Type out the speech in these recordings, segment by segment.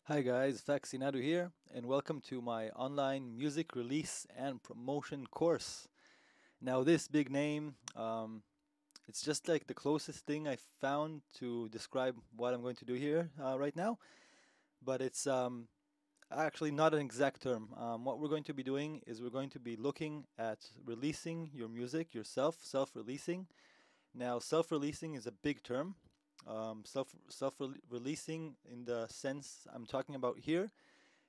Hi guys, Faxi Nadu here, and welcome to my online music release and promotion course. Now, this big name, it's just like the closest thing I found to describe what I'm going to do here right now, but it's actually not an exact term. What we're going to be doing is we're going to be looking at releasing your music yourself, self-releasing. Now, self-releasing is a big term. Self-releasing in the sense I'm talking about here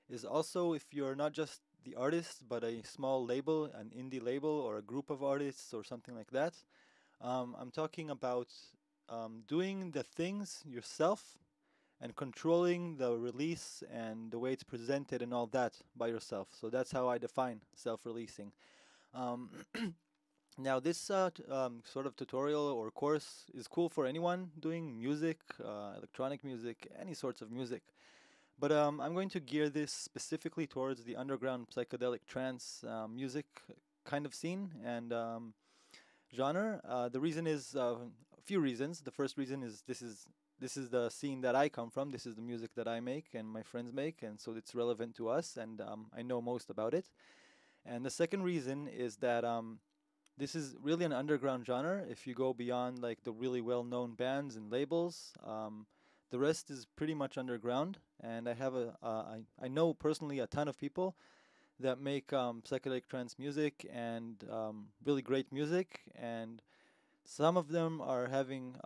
is also if you're not just the artist but a small label, an indie label, or a group of artists or something like that. I'm talking about doing the things yourself and controlling the release and the way it's presented and all that by yourself. So that's how I define self-releasing. Um, Now, this sort of tutorial or course is cool for anyone doing music, electronic music, any sorts of music. But I'm going to gear this specifically towards the underground psychedelic trance music kind of scene and genre. The reason is a few reasons. The first reason is this is the scene that I come from. This is the music that I make and my friends make, and so it's relevant to us, and I know most about it. And the second reason is that this is really an underground genre. If you go beyond like the really well-known bands and labels, the rest is pretty much underground. And I know personally a ton of people that make psychedelic trance music and really great music, and some of them are having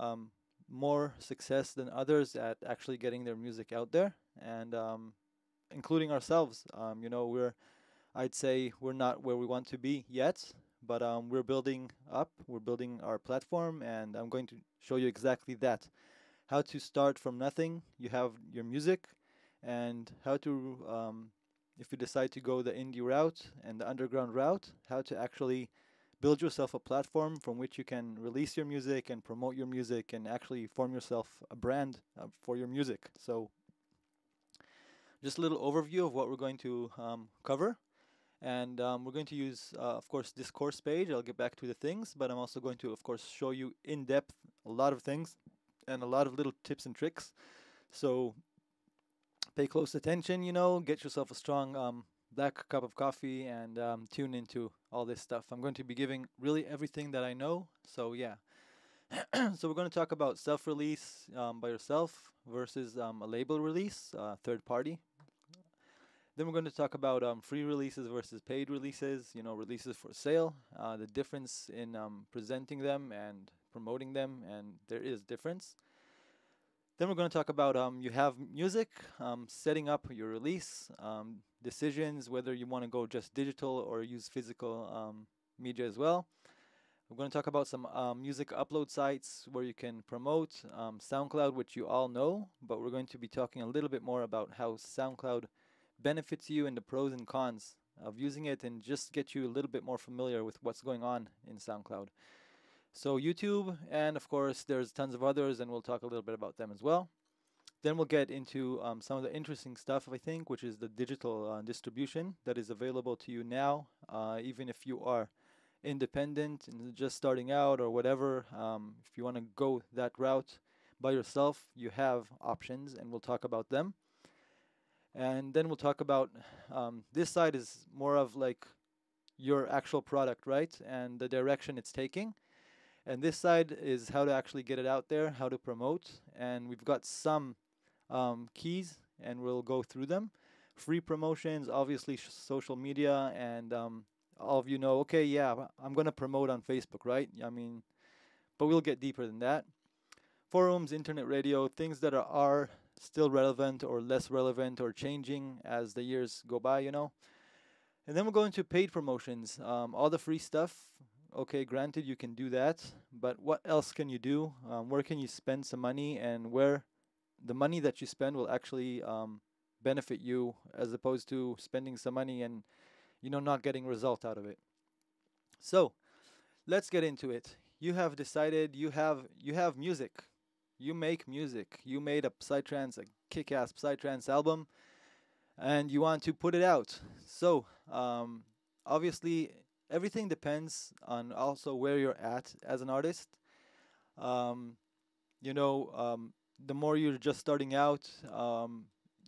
more success than others at actually getting their music out there, and including ourselves. I'd say we're not where we want to be yet, but we're building up. We're building our platform, and I'm going to show you exactly that. How to start from nothing. You have your music, and how to, if you decide to go the indie route and the underground route, how to actually build yourself a platform from which you can release your music and promote your music and actually form yourself a brand for your music. So, just a little overview of what we're going to cover. And we're going to use, of course, this course page. I'll get back to the things, but I'm also going to, of course, show you in depth a lot of things and a lot of little tips and tricks. So pay close attention, get yourself a strong black cup of coffee and tune into all this stuff. I'm going to be giving really everything that I know. So, yeah. So we're going to talk about self-release by yourself versus a label release, third party. Then we're going to talk about free releases versus paid releases, releases for sale, the difference in presenting them and promoting them, and there is difference. Then we're going to talk about you have music, setting up your release, decisions, whether you want to go just digital or use physical media as well. We're going to talk about some music upload sites where you can promote SoundCloud, which you all know, but we're going to be talking a little bit more about how SoundCloud benefits you and the pros and cons of using it, and just get you a little bit more familiar with what's going on in SoundCloud. So YouTube, and of course there's tons of others, and we'll talk a little bit about them as well. Then we'll get into some of the interesting stuff, I think, which is the digital distribution that is available to you now, even if you are independent and just starting out or whatever. If you want to go that route by yourself, you have options, and we'll talk about them. And then we'll talk about this side is more of like your actual product, right? And the direction it's taking. And this side is how to actually get it out there, how to promote. And we've got some keys, and we'll go through them. Free promotions, obviously, social media, and all of you know, okay, yeah, I'm going to promote on Facebook, right? I mean, but we'll get deeper than that. Forums, internet radio, things that are still relevant or less relevant or changing as the years go by, And then we'll go into paid promotions. All the free stuff, okay, granted, you can do that, but what else can you do? Where can you spend some money, and where the money that you spend will actually benefit you, as opposed to spending some money and, not getting result out of it. So let's get into it. You have decided you have music. You make music. You made a psytrance, a kick-ass psytrance album, and you want to put it out. So, obviously, everything depends on also where you're at as an artist. Um, the more you're just starting out,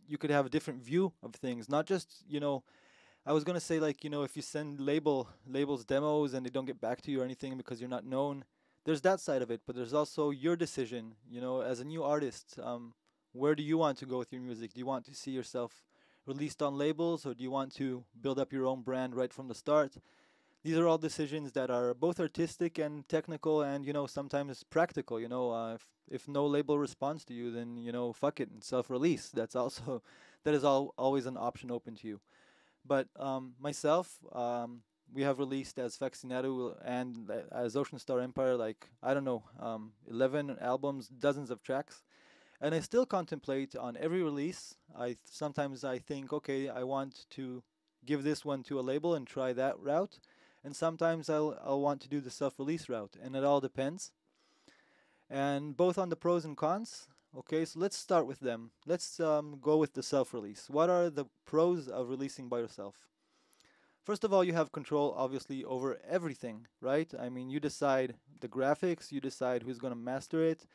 you could have a different view of things. Not just, I was gonna say, like, if you send labels demos and they don't get back to you or anything because you're not known, there's that side of it. But there's also your decision, as a new artist. Where do you want to go with your music? Do you want to see yourself released on labels, or do you want to build up your own brand right from the start? These are all decisions that are both artistic and technical, and sometimes practical. If no label responds to you, then fuck it and self-release. That's also that is always an option open to you. But myself, we have released as Faxi Nadu and as Ocean Star Empire, like, I don't know, 11 albums, dozens of tracks. And I still contemplate on every release. Sometimes I think, okay, I want to give this one to a label and try that route. And sometimes I'll want to do the self-release route. And it all depends. And both on the pros and cons. Okay, so let's start with them. Let's go with the self-release. What are the pros of releasing by yourself? First of all, you have control, obviously, over everything, right? I mean, you decide the graphics, you decide who's going to master it,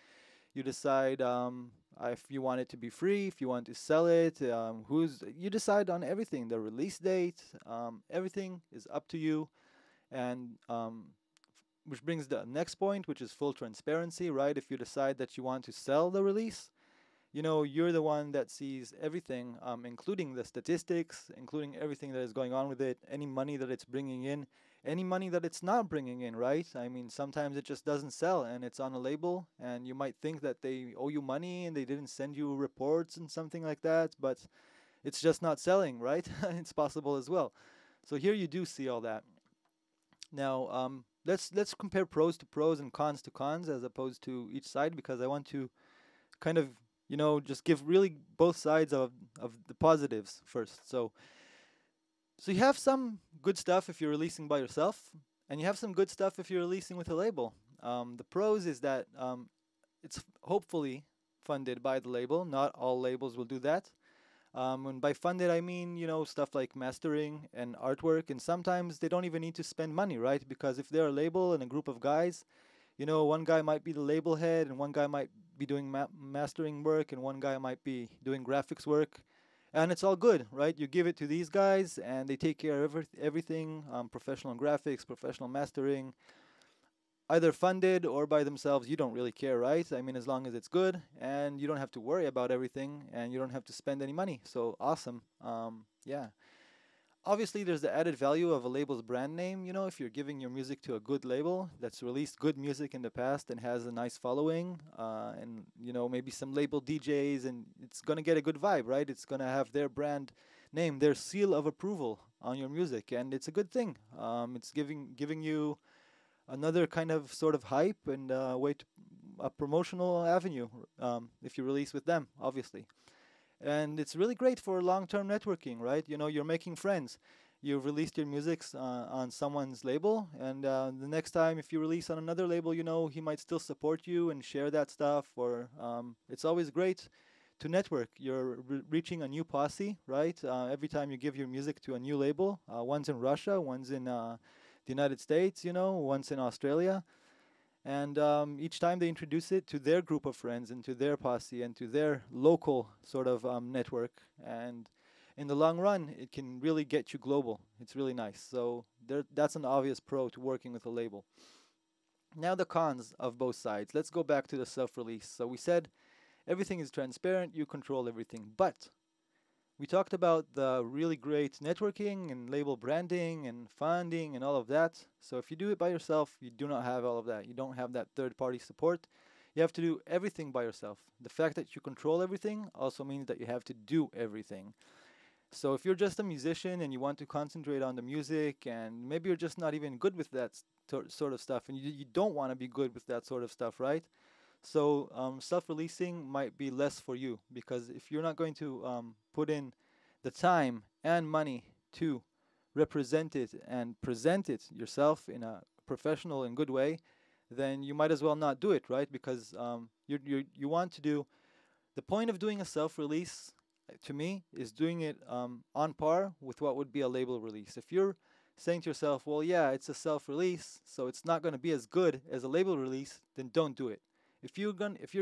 you decide if you want it to be free, if you want to sell it, you decide on everything, the release date, everything is up to you. And which brings the next point, which is full transparency, right? If you decide that you want to sell the release, you're the one that sees everything, including the statistics, including everything that is going on with it, any money that it's bringing in, any money that it's not bringing in, right? I mean, sometimes it just doesn't sell and it's on a label, and you might think that they owe you money and they didn't send you reports and something like that, but it's just not selling, right? It's possible as well. So here you do see all that. Now, let's compare pros to pros and cons to cons as opposed to each side, because I want to kind of just give really both sides of the positives first. So you have some good stuff if you're releasing by yourself, and you have some good stuff if you're releasing with a label. The pros is that it's hopefully funded by the label. Not all labels will do that. And by funded, I mean, stuff like mastering and artwork. And sometimes they don't even need to spend money, right? Because if they're a label and a group of guys, one guy might be the label head, and one guy might be doing mastering work, and one guy might be doing graphics work. And it's all good, right? You give it to these guys, and they take care of everything, professional graphics, professional mastering, either funded or by themselves. You don't really care, right? I mean, as long as it's good, and you don't have to worry about everything, and you don't have to spend any money. So awesome. Yeah. Obviously, there's the added value of a label's brand name. If you're giving your music to a good label that's released good music in the past and has a nice following, and maybe some label DJs, and it's gonna get a good vibe, right? It's gonna have their brand name, their seal of approval on your music, and it's a good thing. It's giving you another kind of sort of hype and a promotional avenue if you release with them, obviously. And it's really great for long-term networking, right? You're making friends. You've released your music on someone's label, and the next time if you release on another label, he might still support you and share that stuff. Or it's always great to network. You're reaching a new posse, right? Every time you give your music to a new label, one's in Russia, one's in the United States, one's in Australia. And each time they introduce it to their group of friends and to their posse and to their local sort of network. And in the long run, it can really get you global. It's really nice. So that's an obvious pro to working with a label. Now the cons of both sides. Let's go back to the self-release. So we said everything is transparent. You control everything. But we talked about the really great networking and label branding and funding and all of that. So if you do it by yourself, you do not have all of that. You don't have that third-party support. You have to do everything by yourself. The fact that you control everything also means that you have to do everything. So if you're just a musician and you want to concentrate on the music, and maybe you're just not even good with that sort of stuff, and you don't want to be good with that sort of stuff, right? So self-releasing might be less for you, because if you're not going to put in the time and money to represent it and present it yourself in a professional and good way, then you might as well not do it, right? Because you want to do, the point of doing a self-release, to me, is doing it on par with what would be a label release. If you're saying to yourself, well, yeah, it's a self-release, so it's not going to be as good as a label release, then don't do it. If you're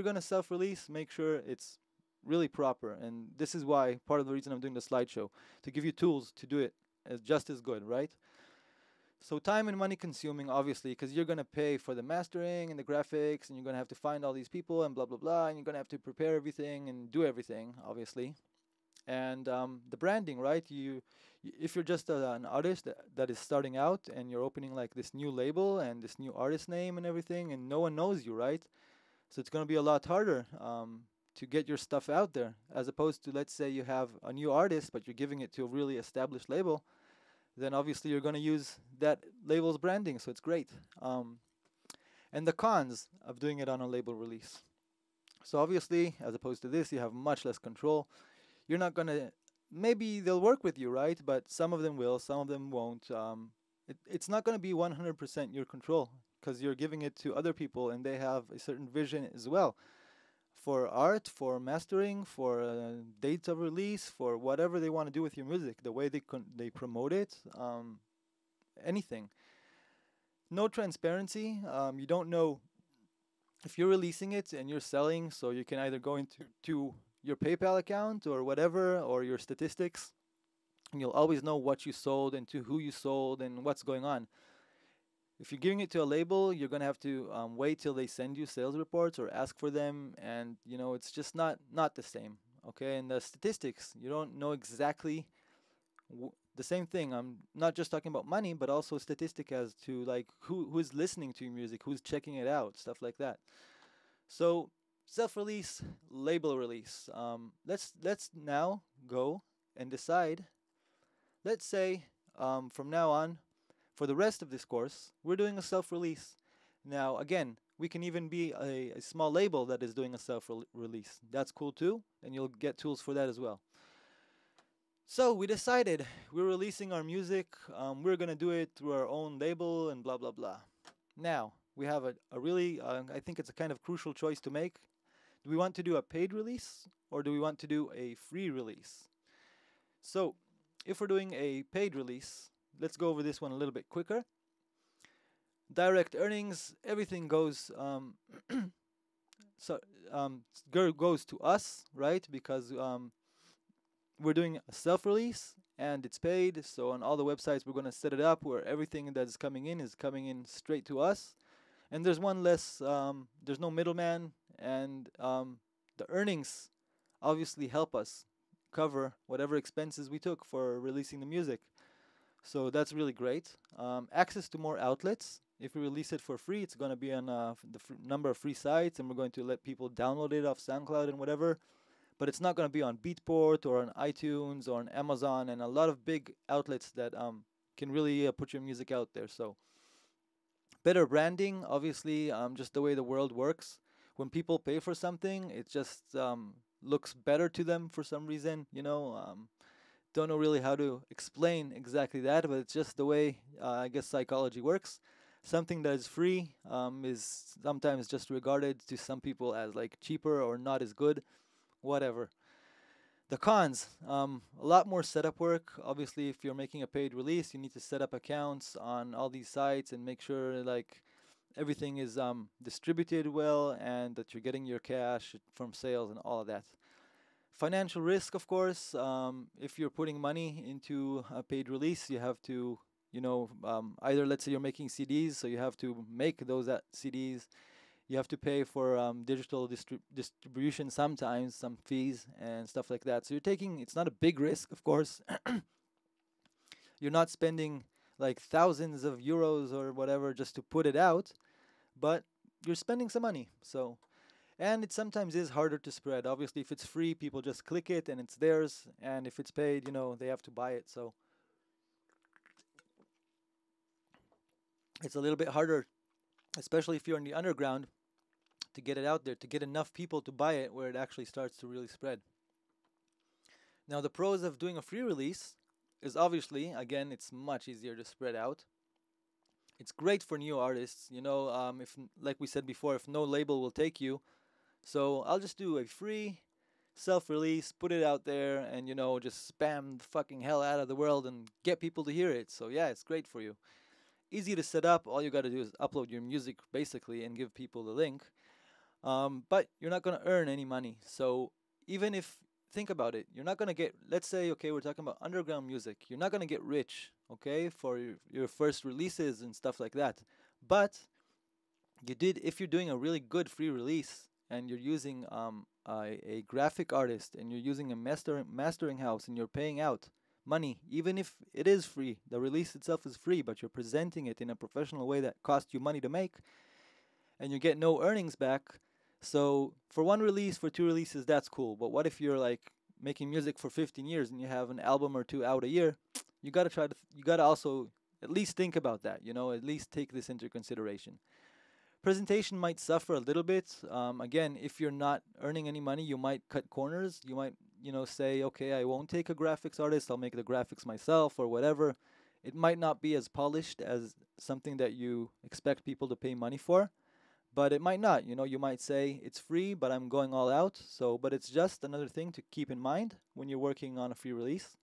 gonna self-release, make sure it's really proper. And this is why part of the reason I'm doing the slideshow, to give you tools to do it as just as good, right? So time and money consuming, obviously, because you're going to pay for the mastering and the graphics, and you're going to have to find all these people and blah, blah, blah, and you're going to have to prepare everything and do everything, obviously. And the branding, right? If you're just an artist that is starting out and you're opening like this new label and this new artist name and everything, and no one knows you, right? So it's going to be a lot harder to get your stuff out there, as opposed to, let's say you have a new artist, but you're giving it to a really established label, then obviously you're going to use that label's branding, so it's great. And the cons of doing it on a label release. So obviously, as opposed to this, you have much less control. You're not going to, maybe they'll work with you, right? But some of them will, some of them won't. It's not going to be 100% your control, because you're giving it to other people and they have a certain vision as well. For art, for mastering, for dates of release, for whatever they want to do with your music, the way they promote it, anything. No transparency. You don't know if you're releasing it and you're selling, so you can either go into your PayPal account or whatever, or your statistics, and you'll always know what you sold and to who you sold and what's going on. If you're giving it to a label, you're going to have to wait till they send you sales reports or ask for them, and it's just not the same. Okay, and the statistics, you don't know exactly the same thing. I'm not just talking about money, but also statistic as to like who's listening to your music, who's checking it out, stuff like that. So self-release, label release. Let's now go and decide. Let's say from now on, for the rest of this course, we're doing a self-release. Now, again, we can even be a small label that is doing a self-release. That's cool too, and you'll get tools for that as well. So we decided we're releasing our music. We're going to do it through our own label and blah, blah, blah. Now, we have a really, I think it's a kind of crucial choice to make. Do we want to do a paid release or do we want to do a free release? So if we're doing a paid release, let's go over this one a little bit quicker. Direct earnings, everything goes goes to us, right? Because we're doing a self-release and it's paid. So on all the websites, we're going to set it up where everything that is coming in straight to us. And there's one less, there's no middleman, and the earnings obviously help us cover whatever expenses we took for releasing the music. So that's really great. Access to more outlets. If we release it for free, it's going to be on the number of free sites, and we're going to let people download it off SoundCloud and whatever. But it's not going to be on Beatport or on iTunes or on Amazon and a lot of big outlets that can really put your music out there. So better branding, obviously, just the way the world works. When people pay for something, it just looks better to them for some reason, Don't know really how to explain exactly that, but it's just the way, I guess, psychology works. Something that is free is sometimes just regarded to some people as like cheaper or not as good, whatever. The cons, a lot more setup work. Obviously, if you're making a paid release, you need to set up accounts on all these sites and make sure like everything is distributed well and that you're getting your cash from sales and all of that. Financial risk, of course. If you're putting money into a paid release, you have to, either let's say you're making CDs, so you have to make those CDs. You have to pay for digital distribution sometimes, some fees and stuff like that. So it's not a big risk, of course. You're not spending like thousands of euros or whatever just to put it out, but you're spending some money. And it sometimes is harder to spread. Obviously, if it's free, people just click it and it's theirs. And if it's paid, they have to buy it. So it's a little bit harder, especially if you're in the underground, to get it out there, to get enough people to buy it where it actually starts to really spread. Now, the pros of doing a free release is obviously, again, it's much easier to spread out. It's great for new artists, if, like we said before, if no label will take you. So I'll just do a free self-release, put it out there, and, just spam the fucking hell out of the world and get people to hear it. So yeah, it's great for you. Easy to set up. All you got to do is upload your music, basically, and give people the link. But you're not going to earn any money. So even if, think about it, you're not going to get, let's say, okay, we're talking about underground music. You're not going to get rich, okay, for your first releases and stuff like that. But if you're doing a really good free release and you're using a graphic artist and you're using a mastering house and you're paying out money, even if it is free, the release itself is free, but you're presenting it in a professional way that costs you money to make, and you get no earnings back. So for one release, for two releases, that's cool. But what if you're like making music for 15 years and you have an album or two out a year? You gotta you gotta also at least think about that. At least take this into consideration. Presentation might suffer a little bit. Again, if you're not earning any money, you might cut corners. You might, say, okay, I won't take a graphics artist. I'll make the graphics myself or whatever. It might not be as polished as something that you expect people to pay money for, but it might not. You might say it's free, but I'm going all out. But it's just another thing to keep in mind when you're working on a free release.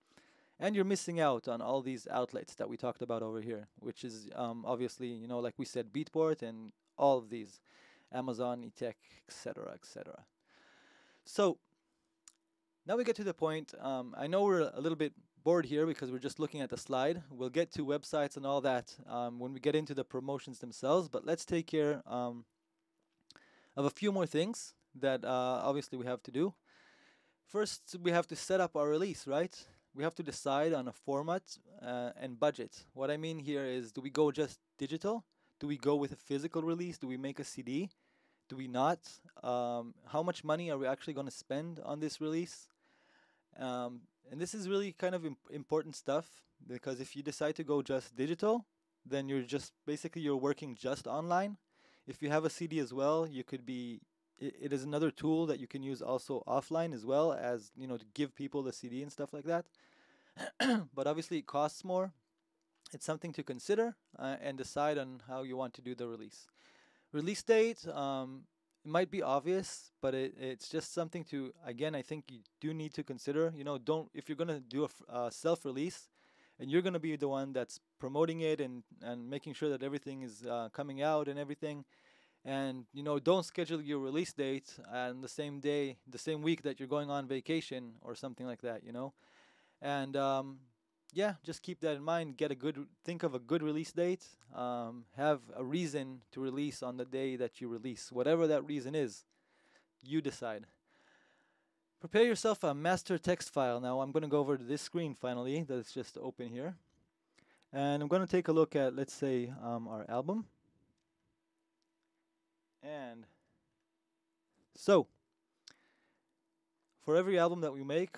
And you're missing out on all these outlets that we talked about over here, which is obviously, like we said, Beatport and all of these, Amazon, eTech, etc., etc. So now we get to the point. I know we're a little bit bored here because we're just looking at the slide. We'll get to websites and all that when we get into the promotions themselves, but let's take care of a few more things that obviously we have to do. First, we have to set up our release, right? We have to decide on a format and budget. What I mean here is, do we go just digital? Do we go with a physical release? Do we make a CD? Do we not? How much money are we actually going to spend on this release? And this is really kind of important stuff, because if you decide to go just digital, then you're just basically you're working just online. If you have a CD as well, you could be. It is another tool that you can use also offline as well, as to give people the CD and stuff like that. But obviously it costs more. It's something to consider and decide on how you want to do the release. Release date, it might be obvious, but it's just something to, again, I think you do need to consider. If you're gonna do a self-release, and you're gonna be the one that's promoting it and making sure that everything is coming out and everything, and don't schedule your release date on the same day, the same week that you're going on vacation or something like that. And yeah, just keep that in mind. Think of a good release date. Have a reason to release on the day that you release. Whatever that reason is, you decide. Prepare yourself a master text file. Now I'm going to go over to this screen finally that's just open here. And I'm going to take a look at, let's say, our album. And so, for every album that we make,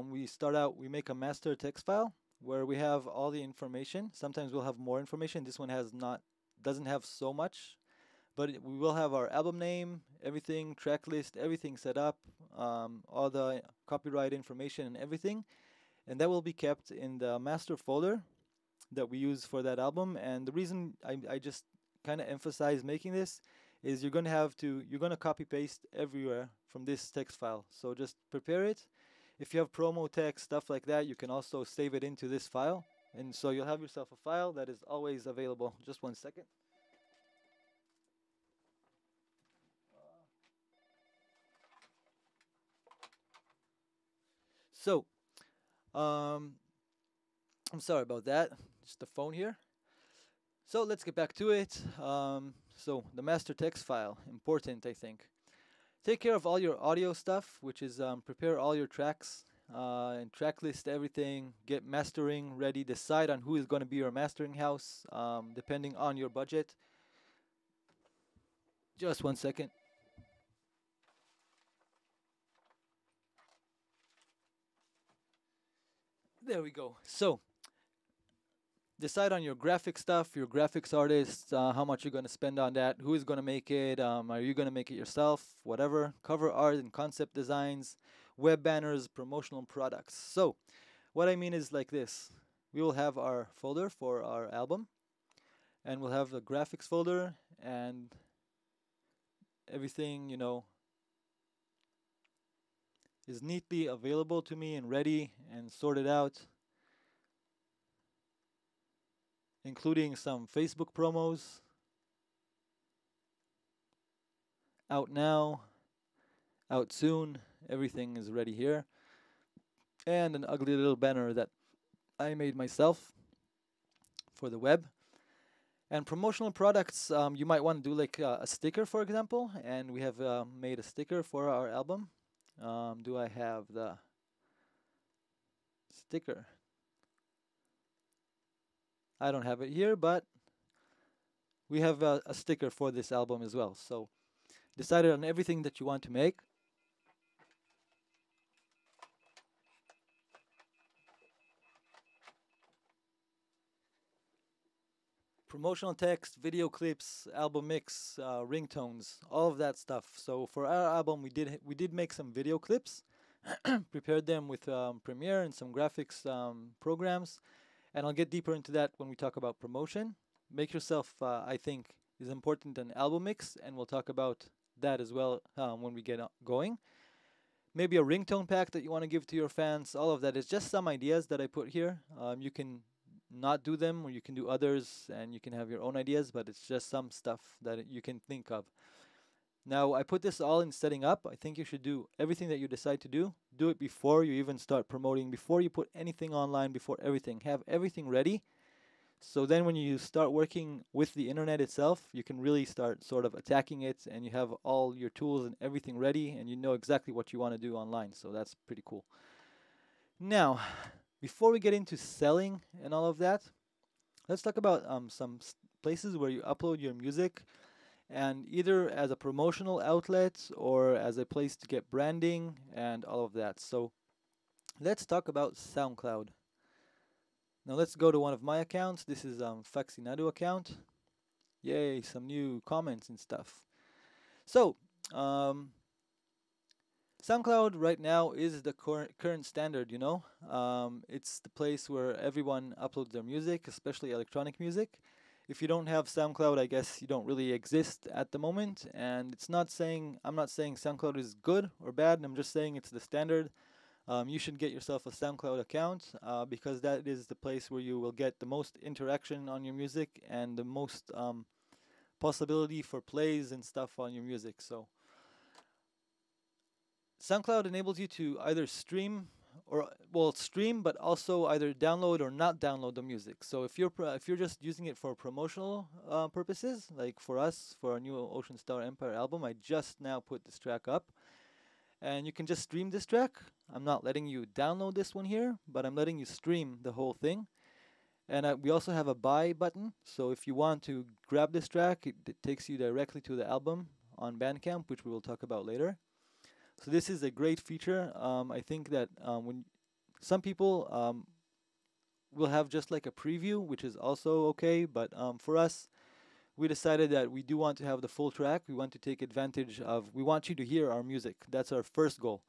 we make a master text file where we have all the information. Sometimes we'll have more information. This one doesn't have so much, but we will have our album name, everything, track list, everything set up, all the copyright information and everything, and that will be kept in the master folder that we use for that album. And the reason I just kind of emphasize making this is you're going to copy paste everywhere from this text file. So just prepare it. If you have promo text, stuff like that, you can also save it into this file. And so you'll have yourself a file that is always available. Just one second. So, I'm sorry about that. Just the phone here. So let's get back to it. So the master text file, important, I think. Take care of all your audio stuff, which is prepare all your tracks and track list everything. Get mastering ready. Decide on who is going to be your mastering house, depending on your budget. Just one second. There we go. So decide on your graphic stuff, your graphics artist, how much you're going to spend on that, who is going to make it, are you going to make it yourself, whatever, cover art and concept designs, web banners, promotional products. So what I mean is like this. We will have our folder for our album, and we'll have the graphics folder, and everything, is neatly available to me and ready and sorted out, including some Facebook promos, out now, out soon, Everything is ready here. And an ugly little banner that I made myself for the web. And promotional products, you might want to do like a sticker, for example. And we have made a sticker for our album. Do I have the sticker? I don't have it here, but we have a sticker for this album as well. So decided on everything that you want to make. Promotional text, video clips, album mix, ringtones, all of that stuff. So for our album, we did make some video clips, prepared them with Premiere and some graphics programs, and I'll get deeper into that when we talk about promotion. Make yourself, I think, is important an album mix, and we'll talk about that as well when we get going. Maybe a ringtone pack that you want to give to your fans. All of that is just some ideas that I put here. You can not do them, or you can do others, and you can have your own ideas, but it's just some stuff that you can think of. Now, I put this all in setting up. I think you should do everything that you decide to do it before you even start promoting, before you put anything online, before everything. Have everything ready. So then when you start working with the internet itself, you can really start sort of attacking it, and you have all your tools and everything ready, and you know exactly what you want to do online. So that's pretty cool. Now, before we get into selling and all of that, let's talk about some places where you upload your music, and either as a promotional outlet or as a place to get branding and all of that. So let's talk about SoundCloud. Now let's go to one of my accounts. This is Faxi Nadu account. Yay, some new comments and stuff. So SoundCloud right now is the current standard, you know. It's the place where everyone uploads their music, especially electronic music. If you don't have SoundCloud, I guess you don't really exist at the moment. And I'm not saying SoundCloud is good or bad. I'm just saying it's the standard. You should get yourself a SoundCloud account because that is the place where you will get the most interaction on your music and the most possibility for plays and stuff on your music. So SoundCloud enables you to either stream stream, but also either download or not download the music. So if you're just using it for promotional purposes, like for us, for our new Ocean Star Empire album, I just now put this track up. And you can just stream this track. I'm not letting you download this one here, but I'm letting you stream the whole thing. And we also have a buy button. So if you want to grab this track, it takes you directly to the album on Bandcamp, which we will talk about later. So this is a great feature. I think that when some people will have just like a preview, which is also okay. But for us, we decided that we do want to have the full track. We want to take advantage of, we want you to hear our music. That's our first goal.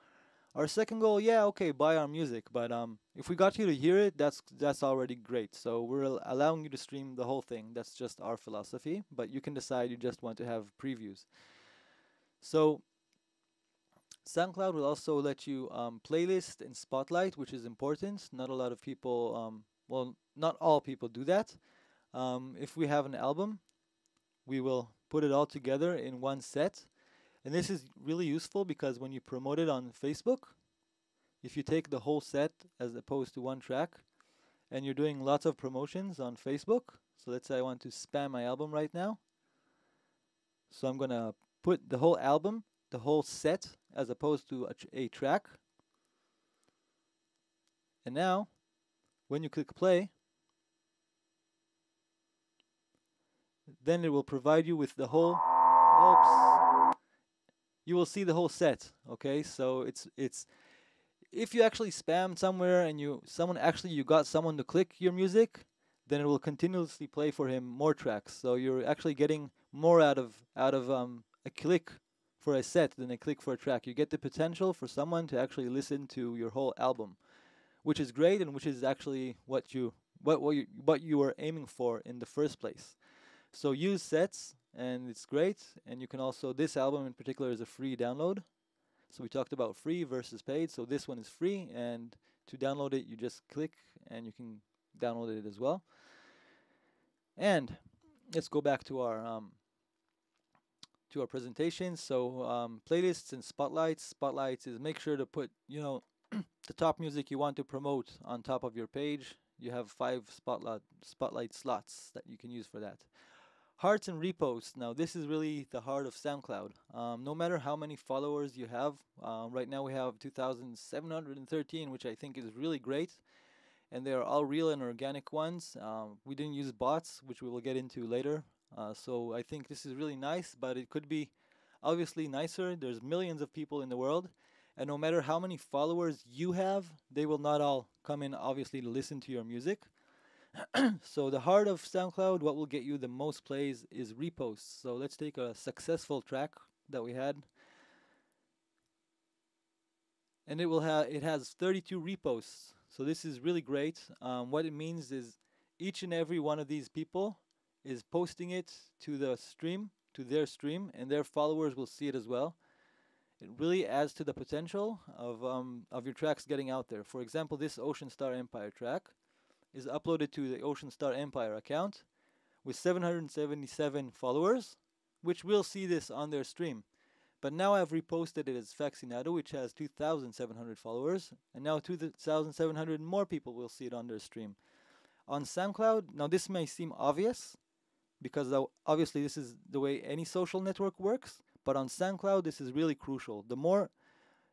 Our second goal, yeah, okay, buy our music. But if we got you to hear it, that's already great. So we're allowing you to stream the whole thing. That's just our philosophy. But you can decide you just want to have previews. So SoundCloud will also let you playlist and spotlight, which is important. Not a lot of people, not all people do that. If we have an album, we will put it all together in one set. And this is really useful because when you promote it on Facebook, if you take the whole set as opposed to one track, and you're doing lots of promotions on Facebook, so let's say I want to spam my album right now. So I'm going to put the whole album, the whole set, as opposed to a track. And now, when you click play, then it will provide you with the whole, you will see the whole set, okay? So it's if you actually spam somewhere and you got someone to click your music, then it will continuously play for him more tracks. So you're actually getting more out of a click for a set than a click for a track. You get the potential for someone to actually listen to your whole album, which is great and which is actually what you were aiming for in the first place. So use sets, and it's great. And you can also, this album in particular is a free download. So we talked about free versus paid. So this one is free, and to download it, you just click and you can download it as well. And let's go back to our to our presentation. So playlists and spotlights. Spotlights is make sure to put, the top music you want to promote on top of your page. You have 5 spotlight slots that you can use for that. Hearts and reposts. Now this is really the heart of SoundCloud. No matter how many followers you have, right now we have 2,713, which I think is really great, and they are all real and organic ones. We didn't use bots, which we will get into later. So I think this is really nice, but it could be obviously nicer. There's millions of people in the world, and no matter how many followers you have, they will not all come in obviously to listen to your music. So the heart of SoundCloud, what will get you the most plays is reposts. So let's take a successful track that we had, and it has 32 reposts. So this is really great. What it means is each and every one of these people is posting it to their stream, and their followers will see it as well. It really adds to the potential of your tracks getting out there. For example, this Ocean Star Empire track is uploaded to the Ocean Star Empire account with 777 followers, which will see this on their stream. But now I've reposted it as Faxi Nadu, which has 2,700 followers, and now 2,700 more people will see it on their stream. On SoundCloud, now this may seem obvious, because obviously this is the way any social network works, but on SoundCloud this is really crucial. The more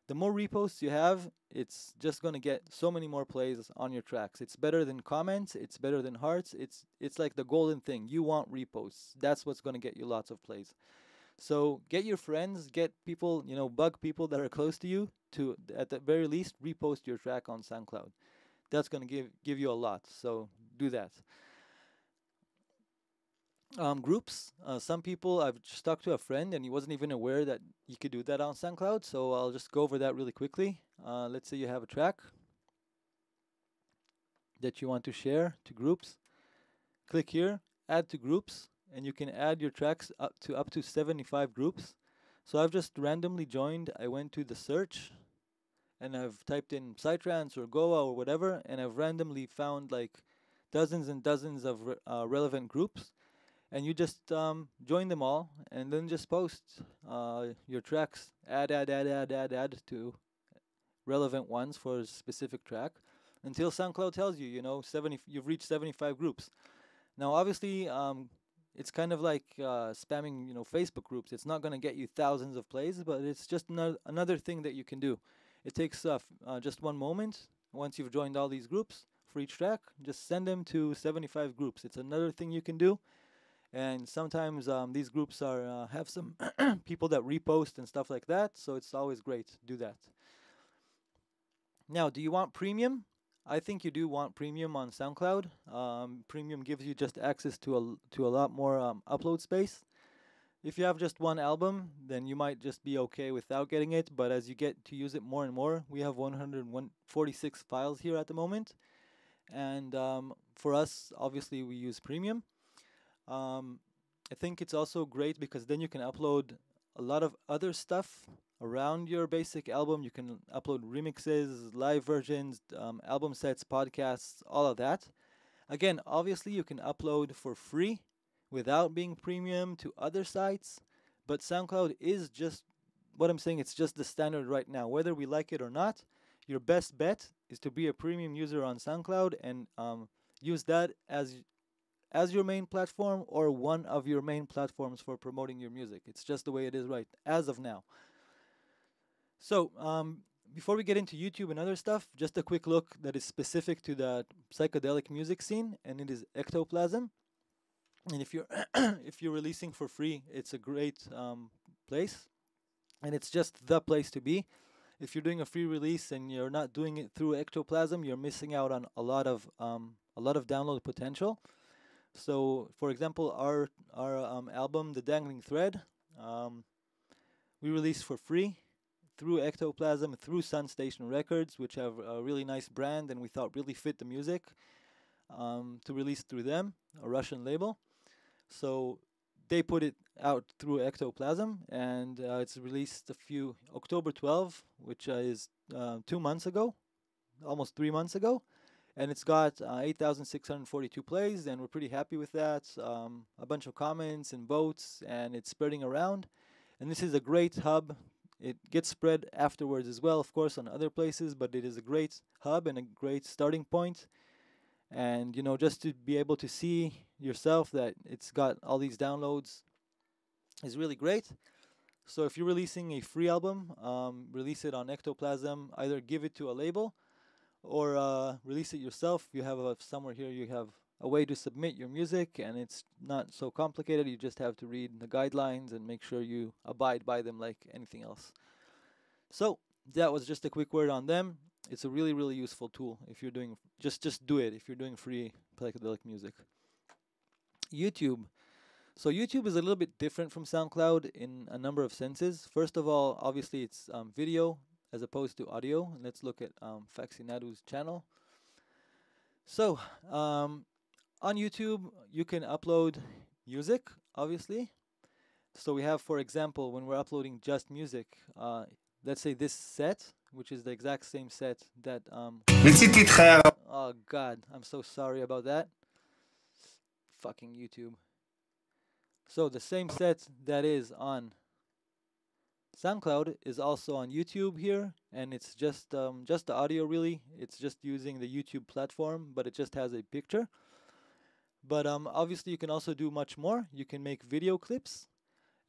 reposts you have, it's just going to get so many more plays on your tracks. It's better than comments, it's better than hearts, it's like the golden thing. You want reposts. That's what's going to get you lots of plays. So get your friends, get people, bug people that are close to you to, at the very least, repost your track on SoundCloud. That's going to give you a lot, so do that. Groups. Some people, I've just talked to a friend and he wasn't even aware that you could do that on SoundCloud, so I'll just go over that really quickly. Let's say you have a track that you want to share to groups. Click here, add to groups, and you can add your tracks up to 75 groups. So I've just randomly joined. I went to the search and I've typed in Psytrance or Goa or whatever, and I've randomly found like dozens and dozens of relevant groups. And you just join them all, and then just post your tracks. Add to relevant ones for a specific track, until SoundCloud tells you, you've reached 75 groups. Now, obviously, it's kind of like spamming, Facebook groups. It's not going to get you thousands of plays, but it's just another thing that you can do. It takes just one moment. Once you've joined all these groups for each track, just send them to 75 groups. It's another thing you can do. And sometimes these groups have some people that repost and stuff like that, so it's always great to do that. Now, do you want premium? I think you do want premium on SoundCloud. Premium gives you just access to a lot more upload space. If you have just one album, then you might just be okay without getting it, but as you get to use it more and more, we have 146 files here at the moment, and for us, obviously, we use premium. I think it's also great because then you can upload a lot of other stuff around your basic album. You can upload remixes, live versions, album sets, podcasts, all of that. Again, obviously you can upload for free without being premium to other sites, but SoundCloud is just what I'm saying. It's just the standard right now. Whether we like it or not, your best bet is to be a premium user on SoundCloud and use that as your main platform or one of your main platforms for promoting your music. It's just the way it is right as of now. So before we get into YouTube and other stuff, just a quick look that is specific to the psychedelic music scene, and it is Ectoplasm. And if you're if you're releasing for free, it's a great place, and it's just the place to be. If you're doing a free release and you're not doing it through Ectoplasm, you're missing out on a lot of download potential. So, for example, our album, The Dangling Thread, we released for free through Ectoplasm, through Sun Station Records, which have a really nice brand and we thought really fit the music, to release through them, a Russian label. So they put it out through Ectoplasm, and it's released October 12, which is 2 months ago, almost 3 months ago. And it's got 8,642 plays, and we're pretty happy with that. A bunch of comments and votes, and it's spreading around. And this is a great hub. It gets spread afterwards as well, of course, on other places, but it is a great hub and a great starting point. And, just to be able to see yourself that it's got all these downloads is really great. So if you're releasing a free album, release it on Ectoplasm. Either give it to a label or release it yourself. You have somewhere here, you have a way to submit your music, and it's not so complicated. You just have to read the guidelines and make sure you abide by them like anything else. So that was just a quick word on them. It's a really, really useful tool if you're doing, just do it if you're doing free psychedelic music. YouTube. So YouTube is a little bit different from SoundCloud in a number of senses. First of all, obviously it's video as opposed to audio. And let's look at Faxi Nadu's channel. So on YouTube, you can upload music, obviously. So we have, for example, when we're uploading just music, let's say this set, which is the exact same set that... oh God, I'm so sorry about that. Fucking YouTube. So the same set that is on SoundCloud is also on YouTube here, and it's just the audio really. It's just using the YouTube platform, but it just has a picture. But obviously you can also do much more. You can make video clips,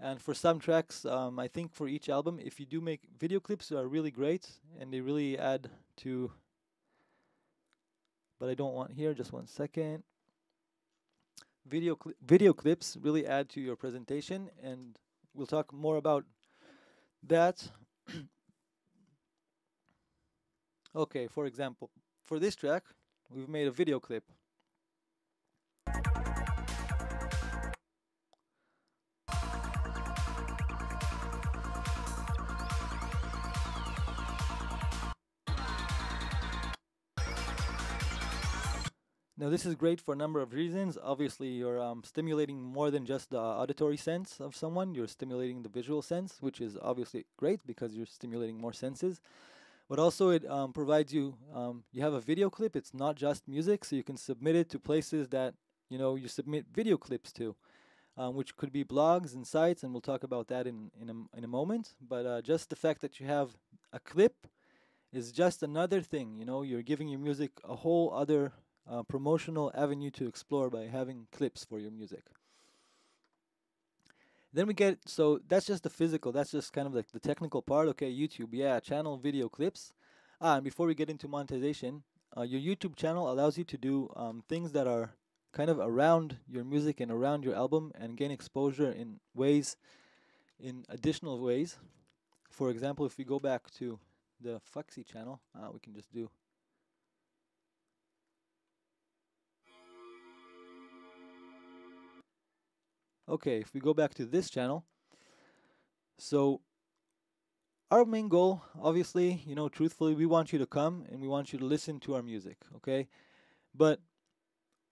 and for some tracks, I think for each album, if you do make video clips, are really great, and they really add to... But I don't want here, just one second. Video clips really add to your presentation, and we'll talk more about that. Okay, for example, for this track, we've made a video clip. Now this is great for a number of reasons. Obviously, you're stimulating more than just the auditory sense of someone. You're stimulating the visual sense, which is obviously great because you're stimulating more senses. But also it provides you, you have a video clip. It's not just music, so you can submit it to places that, you submit video clips to, which could be blogs and sites, and we'll talk about that in a moment. But just the fact that you have a clip is just another thing. You're giving your music a whole other promotional avenue to explore by having clips for your music. Then we get, so that's just the physical, that's just kind of like the technical part. Okay, YouTube, yeah, channel video clips. And before we get into monetization, your YouTube channel allows you to do things that are kind of around your music and around your album and gain exposure in additional ways. For example, if we go back to the Faxi channel, we can just do... Okay, if we go back to this channel, so our main goal, obviously, truthfully, we want you to come and we want you to listen to our music, okay? But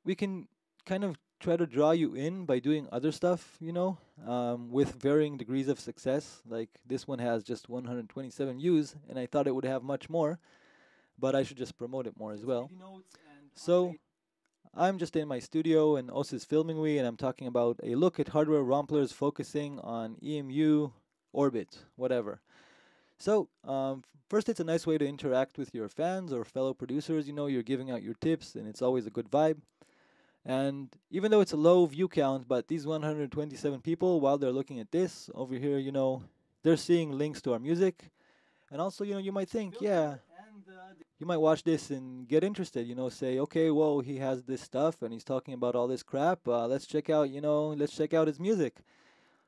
we can kind of try to draw you in by doing other stuff, with varying degrees of success. Like this one has just 127 views, and I thought it would have much more, but I should just promote it more as well. So I'm just in my studio, and Os is filming me, and I'm talking about a look at hardware romplers focusing on EMU, orbit, whatever. So first, it's a nice way to interact with your fans or fellow producers. You're giving out your tips, and it's always a good vibe. And even though it's a low view count, but these 127 people, while they're looking at this over here, they're seeing links to our music. And also, you might think, yeah, you might watch this and get interested, say, okay, well, he has this stuff and he's talking about all this crap. Let's check out, let's check out his music.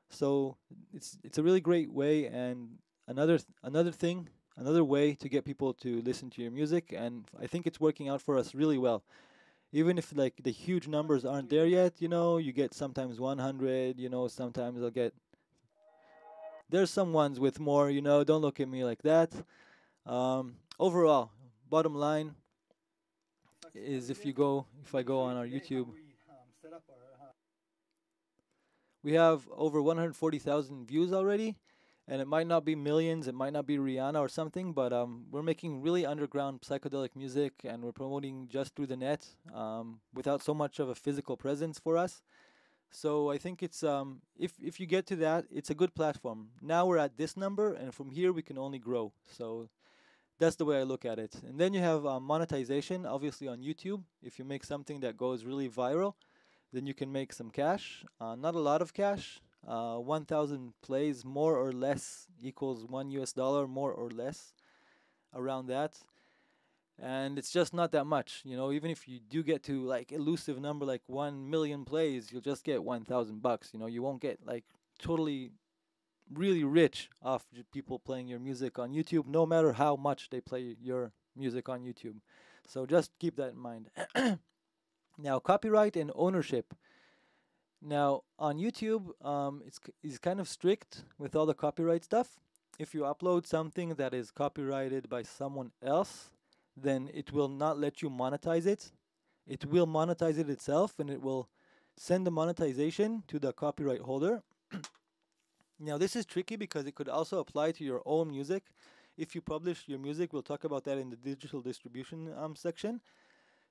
So it's a really great way, and another way to get people to listen to your music. And I think it's working out for us really well. Even if like the huge numbers aren't there yet, you get sometimes 100, sometimes I'll get... There's some ones with more, don't look at me like that. Overall, bottom line is if I go on our YouTube, we have over 140,000 views already, and it might not be millions, it might not be Rihanna or something, but we're making really underground psychedelic music, and we're promoting just through the net without so much of a physical presence for us. So I think it's if you get to that, it's a good platform. Now we're at this number, and from here we can only grow. So that's the way I look at it. And then you have monetization, obviously on YouTube. If you make something that goes really viral, then you can make some cash. Not a lot of cash. 1,000 plays more or less equals $1 more or less, around that. And it's just not that much, even if you do get to like elusive number like 1 million plays, you'll just get $1,000. You won't get like totally really rich off people playing your music on YouTube, no matter how much they play your music on YouTube. So just keep that in mind. Now, copyright and ownership. Now, on YouTube, it's kind of strict with all the copyright stuff. If you upload something that is copyrighted by someone else, then it will not let you monetize it. It will monetize it itself, and it will send the monetization to the copyright holder. Now, this is tricky because it could also apply to your own music. If you publish your music, we'll talk about that in the digital distribution section.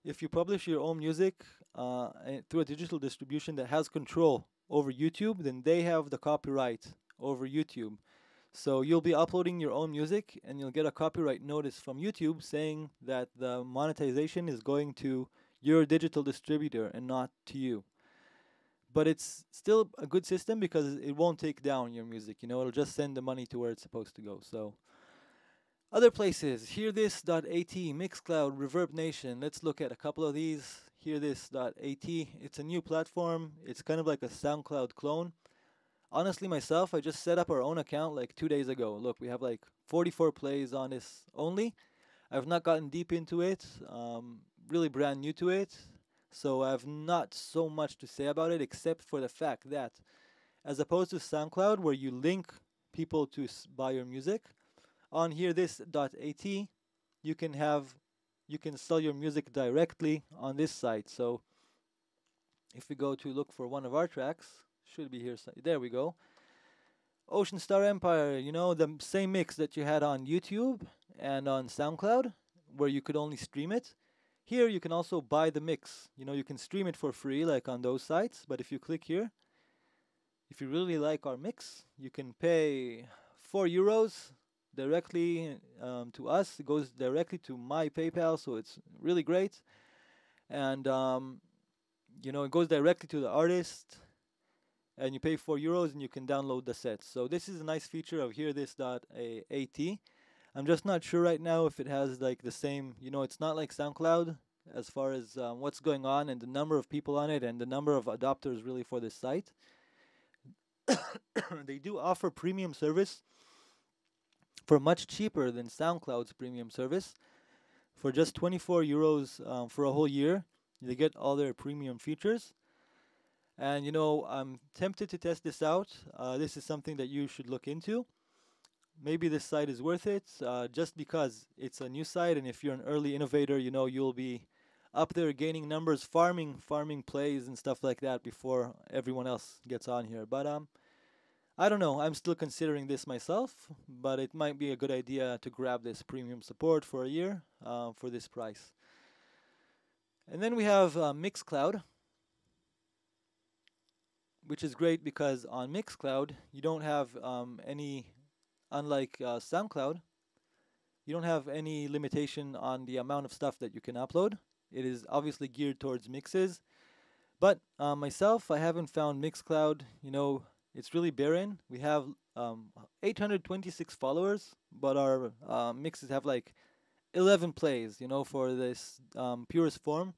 If you publish your own music through a digital distribution that has control over YouTube, then they have the copyright over YouTube. So you'll be uploading your own music, and you'll get a copyright notice from YouTube saying that the monetization is going to your digital distributor and not to you. But it's still a good system because it won't take down your music. It'll just send the money to where it's supposed to go. So other places, hearthis.at, Mixcloud, Reverb Nation. Let's look at a couple of these. Hearthis.at, it's a new platform. It's kind of like a SoundCloud clone. Honestly, myself, I just set up our own account like 2 days ago. Look, we have like 44 plays on this only. I've not gotten deep into it, really brand new to it. So I have not so much to say about it, except for the fact that, as opposed to SoundCloud, where you link people to buy your music, on hearthis.at, you can sell your music directly on this site. So if we go to look for one of our tracks, should be here. There we go. Ocean Star Empire, the same mix that you had on YouTube and on SoundCloud, where you could only stream it. Here you can also buy the mix. You can stream it for free like on those sites, but if you click here, if you really like our mix, you can pay €4 directly to us. It goes directly to my PayPal, so it's really great. And it goes directly to the artist, and you pay €4 and you can download the set. So this is a nice feature of hearthis.at. I'm just not sure right now if it has like the same, it's not like SoundCloud as far as what's going on and the number of people on it and the number of adopters really for this site. They do offer premium service for much cheaper than SoundCloud's premium service. For just €24 for a whole year, they get all their premium features. And I'm tempted to test this out. This is something that you should look into. Maybe this site is worth it, just because it's a new site, and if you're an early innovator, you'll be up there gaining numbers, farming plays and stuff like that before everyone else gets on here. But I don't know. I'm still considering this myself, but it might be a good idea to grab this premium support for a year for this price. And then we have Mixcloud, which is great because on Mixcloud you don't have unlike SoundCloud, you don't have any limitation on the amount of stuff that you can upload. It is obviously geared towards mixes. But myself, I haven't found Mixcloud. It's really barren. We have 826 followers, but our mixes have like 11 plays, for this purest form.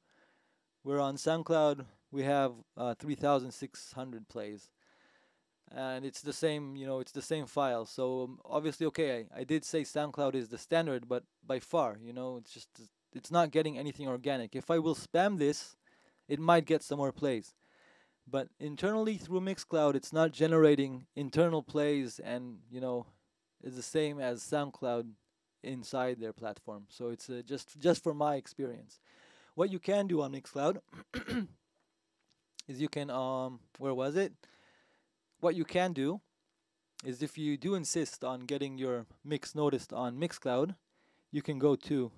Where on SoundCloud, we have 3,600 plays. And it's the same, it's the same file. So obviously, okay, I did say SoundCloud is the standard, but by far, it's not getting anything organic. If I will spam this, it might get some more plays. But internally through Mixcloud, it's not generating internal plays, and it's the same as SoundCloud inside their platform. So it's just from my experience. What you can do on Mixcloud is you can where was it? What you can do is, if you do insist on getting your mix noticed on Mixcloud, you can go to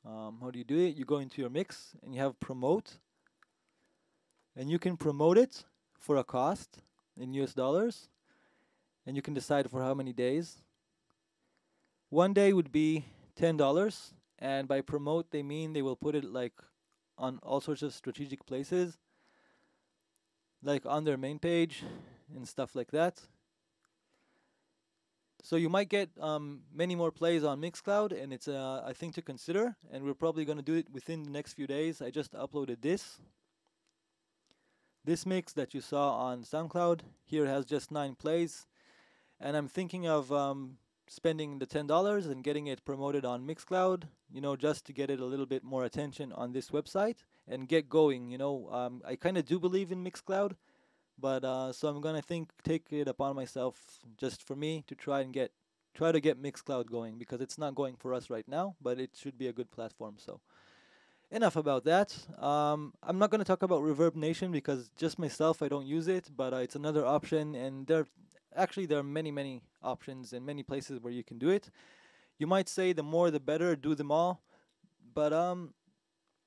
how do you do it? You go into your mix and you have promote, and you can promote it for a cost in US dollars, and you can decide for how many days. One day would be $10, and by promote they mean they will put it like on all sorts of strategic places, like on their main page and stuff like that. So you might get many more plays on Mixcloud, and it's a thing to consider. And we're probably going to do it within the next few days. I just uploaded this mix that you saw on SoundCloud. Here has just 9 plays, and I'm thinking of spending the $10 and getting it promoted on Mixcloud. You know, just to get it a little bit more attention on this website and get going. You know, I kind of do believe in Mixcloud. But so I'm gonna take it upon myself, just for me, to try to get Mixcloud going, because it's not going for us right now, but it should be a good platform. So enough about that. I'm not gonna talk about Reverb Nation because just myself I don't use it, but it's another option, and there are many options and many places where you can do it. You might say the more the better, do them all, but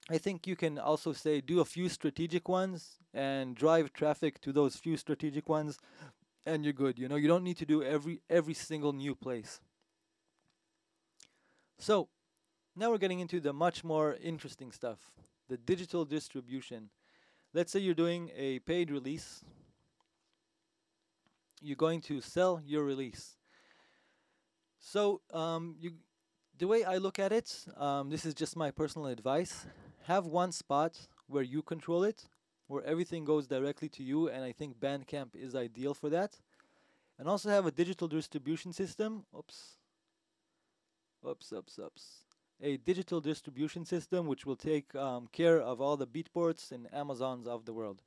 I think you can also say do a few strategic ones and drive traffic to those few strategic ones, and you're good. You know, you don't need to do every single new place. So now we're getting into the much more interesting stuff, the digital distribution. Let's say you're doing a paid release. You're going to sell your release. So the way I look at it, this is just my personal advice. Have one spot where you control it, where everything goes directly to you, and I think Bandcamp is ideal for that. And also have a digital distribution system. A digital distribution system which will take care of all the Beatports and Amazons of the world.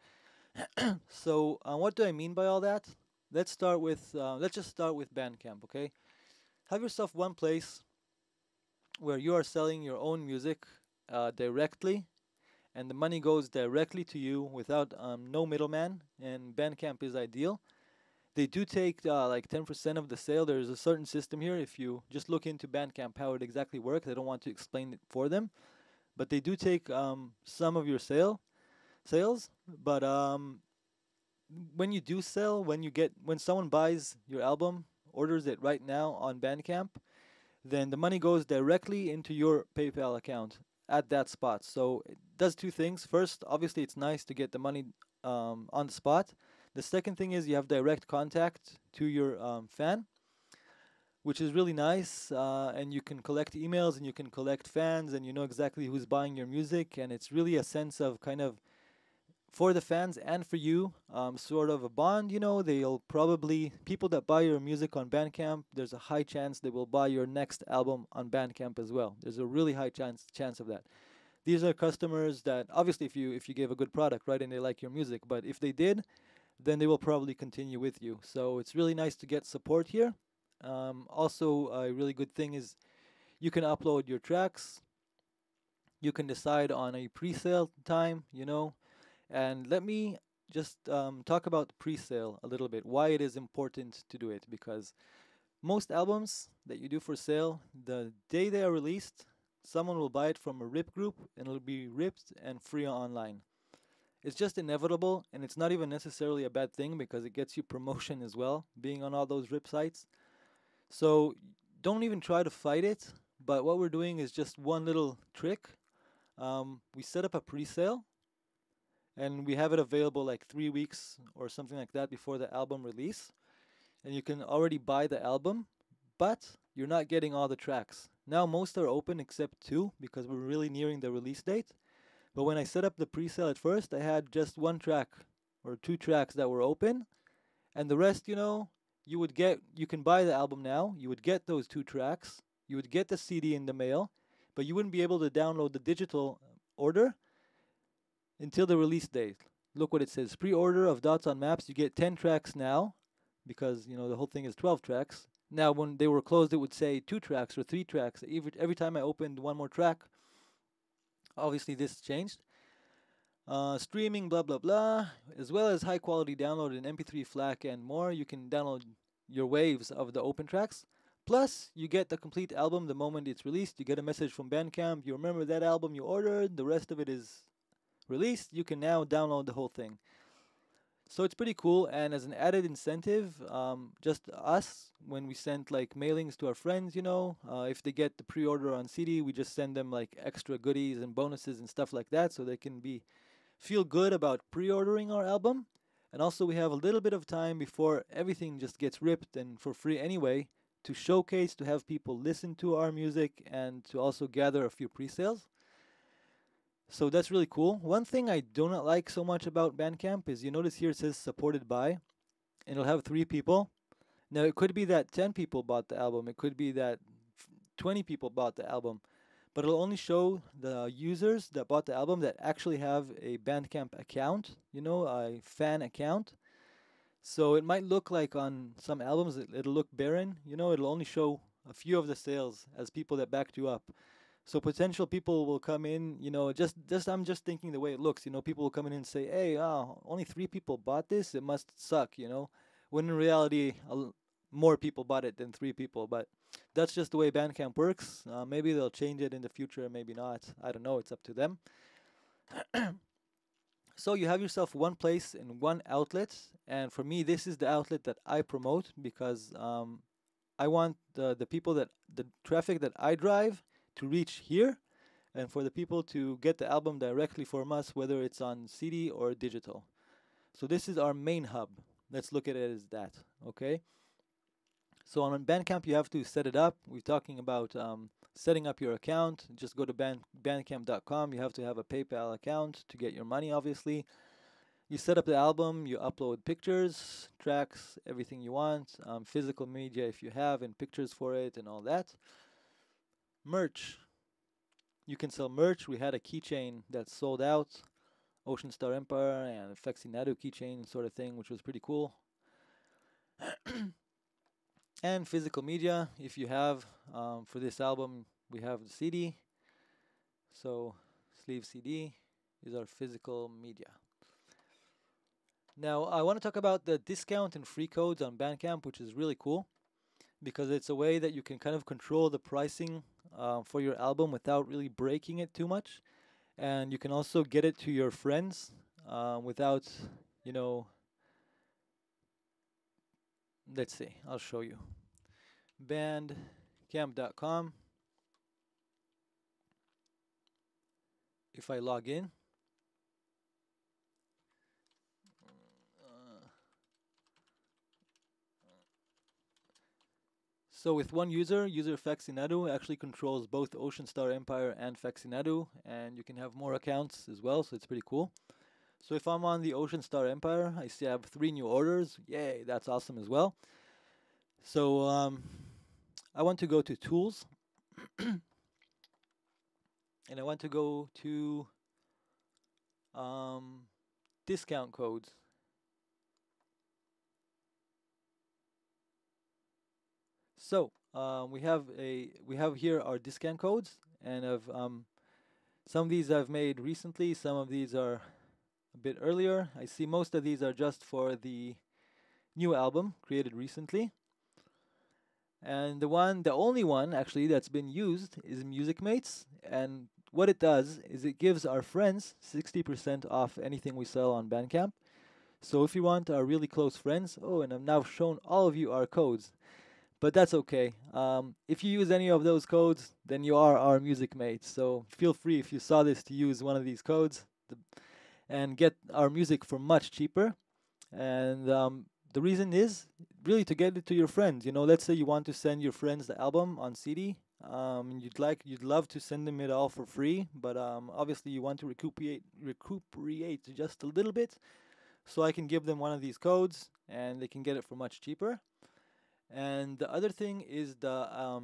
So what do I mean by all that? Let's just start with Bandcamp, okay? Have yourself one place where you are selling your own music directly, and the money goes directly to you without no middleman, and Bandcamp is ideal. They do take like 10% of the sale. There's a certain system here. If you just look into Bandcamp how it exactly works, I don't want to explain it for them, but they do take some of your sales. But when you do sell, when someone buys your album, orders it right now on Bandcamp, then the money goes directly into your PayPal account at that spot. So it does two things. First, obviously, it's nice to get the money on the spot. The second thing is you have direct contact to your fan, which is really nice. And you can collect emails and you can collect fans, and you know exactly who's buying your music. And it's really a sense of kind of, for the fans and for you, sort of a bond. You know, people that buy your music on Bandcamp, there's a high chance they will buy your next album on Bandcamp as well. There's a really high chance of that. These are customers that, obviously, if you gave a good product, right, and they like your music, but if they did, then they will probably continue with you. So it's really nice to get support here. Also, a really good thing is you can upload your tracks. You can decide on a pre-sale time, you know. And let me just talk about pre-sale a little bit, why it is important to do it. Because most albums that you do for sale, the day they are released, someone will buy it from a rip group, and it'll be ripped and free online. It's just inevitable, and it's not even necessarily a bad thing because it gets you promotion as well, being on all those rip sites. So don't even try to fight it, but what we're doing is just one little trick. We set up a pre-sale, and we have it available like 3 weeks or something like that before the album release. And you can already buy the album, but you're not getting all the tracks. Now most are open except 2 because we're really nearing the release date. But when I set up the pre-sale at first, I had just 1 track or 2 tracks that were open, and the rest, you know, you can buy the album now, you would get those 2 tracks, you would get the CD in the mail, but you wouldn't be able to download the digital order until the release date. Look what it says, pre-order of Dots on Maps, you get 10 tracks now, because, you know, the whole thing is 12 tracks. Now when they were closed, it would say 2 tracks or 3 tracks. Every time I opened 1 more track, obviously this changed. Streaming, blah, blah, blah, as well as high quality download in MP3, FLAC, and more. You can download your waves of the open tracks. Plus, you get the complete album the moment it's released. You get a message from Bandcamp. You remember that album you ordered. The rest of it is released. You can now download the whole thing. So it's pretty cool. And as an added incentive, just us, when we send like mailings to our friends, if they get the pre-order on CD, we just send them like extra goodies and bonuses and stuff like that, so they can be feel good about pre-ordering our album. And also, we have a little bit of time before everything just gets ripped and for free anyway, to showcase, to have people listen to our music, and to also gather a few pre-sales. So that's really cool. One thing I do not like so much about Bandcamp is, you notice here it says supported by, and it'll have 3 people. Now, it could be that 10 people bought the album, it could be that 20 people bought the album, but it'll only show the users that bought the album that actually have a Bandcamp account, a fan account. So it might look like on some albums it'll look barren, it'll only show a few of the sales as people that backed you up. So potential people will come in, just I'm just thinking the way it looks, people will come in and say, "Hey, only 3 people bought this. It must suck," When in reality, more people bought it than 3 people. But that's just the way Bandcamp works. Maybe they'll change it in the future, maybe not. I don't know. It's up to them. So you have yourself one place and one outlet, and for me, this is the outlet that I promote, because I want the people that the traffic that I drive to reach here, and for the people to get the album directly from us, whether it's on CD or digital. So this is our main hub. Let's look at it as that, okay? So on Bandcamp, you have to set it up. We're talking about setting up your account. Just go to bandcamp.com. You have to have a PayPal account to get your money, obviously. You set up the album, you upload pictures, tracks, everything you want, physical media if you have, and pictures for it and all that. Merch. You can sell merch. We had a keychain that sold out, Ocean Star Empire and Faxi Nadu keychain sort of thing, which was pretty cool. And physical media, if you have, for this album, we have the CD. So sleeve CD is our physical media. Now, I want to talk about the discount and free codes on Bandcamp, which is really cool, because it's a way that you can kind of control the pricing for your album without really breaking it too much. And you can also get it to your friends without, let's see, I'll show you. Bandcamp.com. If I log in, so with one user Faxi Nadu actually controls both Ocean Star Empire and Faxi Nadu, and you can have more accounts as well, so it's pretty cool. So if I'm on the Ocean Star Empire, I see I have 3 new orders. Yay, that's awesome as well. So I want to go to Tools, and I want to go to discount codes. So we have here our discount codes, and some of these I've made recently. Some of these are a bit earlier. I see most of these are just for the new album created recently. And the only one actually that's been used is Music Mates. And what it does is it gives our friends 60% off anything we sell on Bandcamp. So if you want our really close friends, and I've now shown all of you our codes, but that's okay. If you use any of those codes, then you are our Music Mates. So feel free, if you saw this, to use one of these codes and get our music for much cheaper. And the reason is really to get it to your friends. Let's say you want to send your friends the album on CD. You'd love to send them it all for free, but obviously you want to recuperate just a little bit. So I can give them one of these codes, and they can get it for much cheaper. And the other thing is the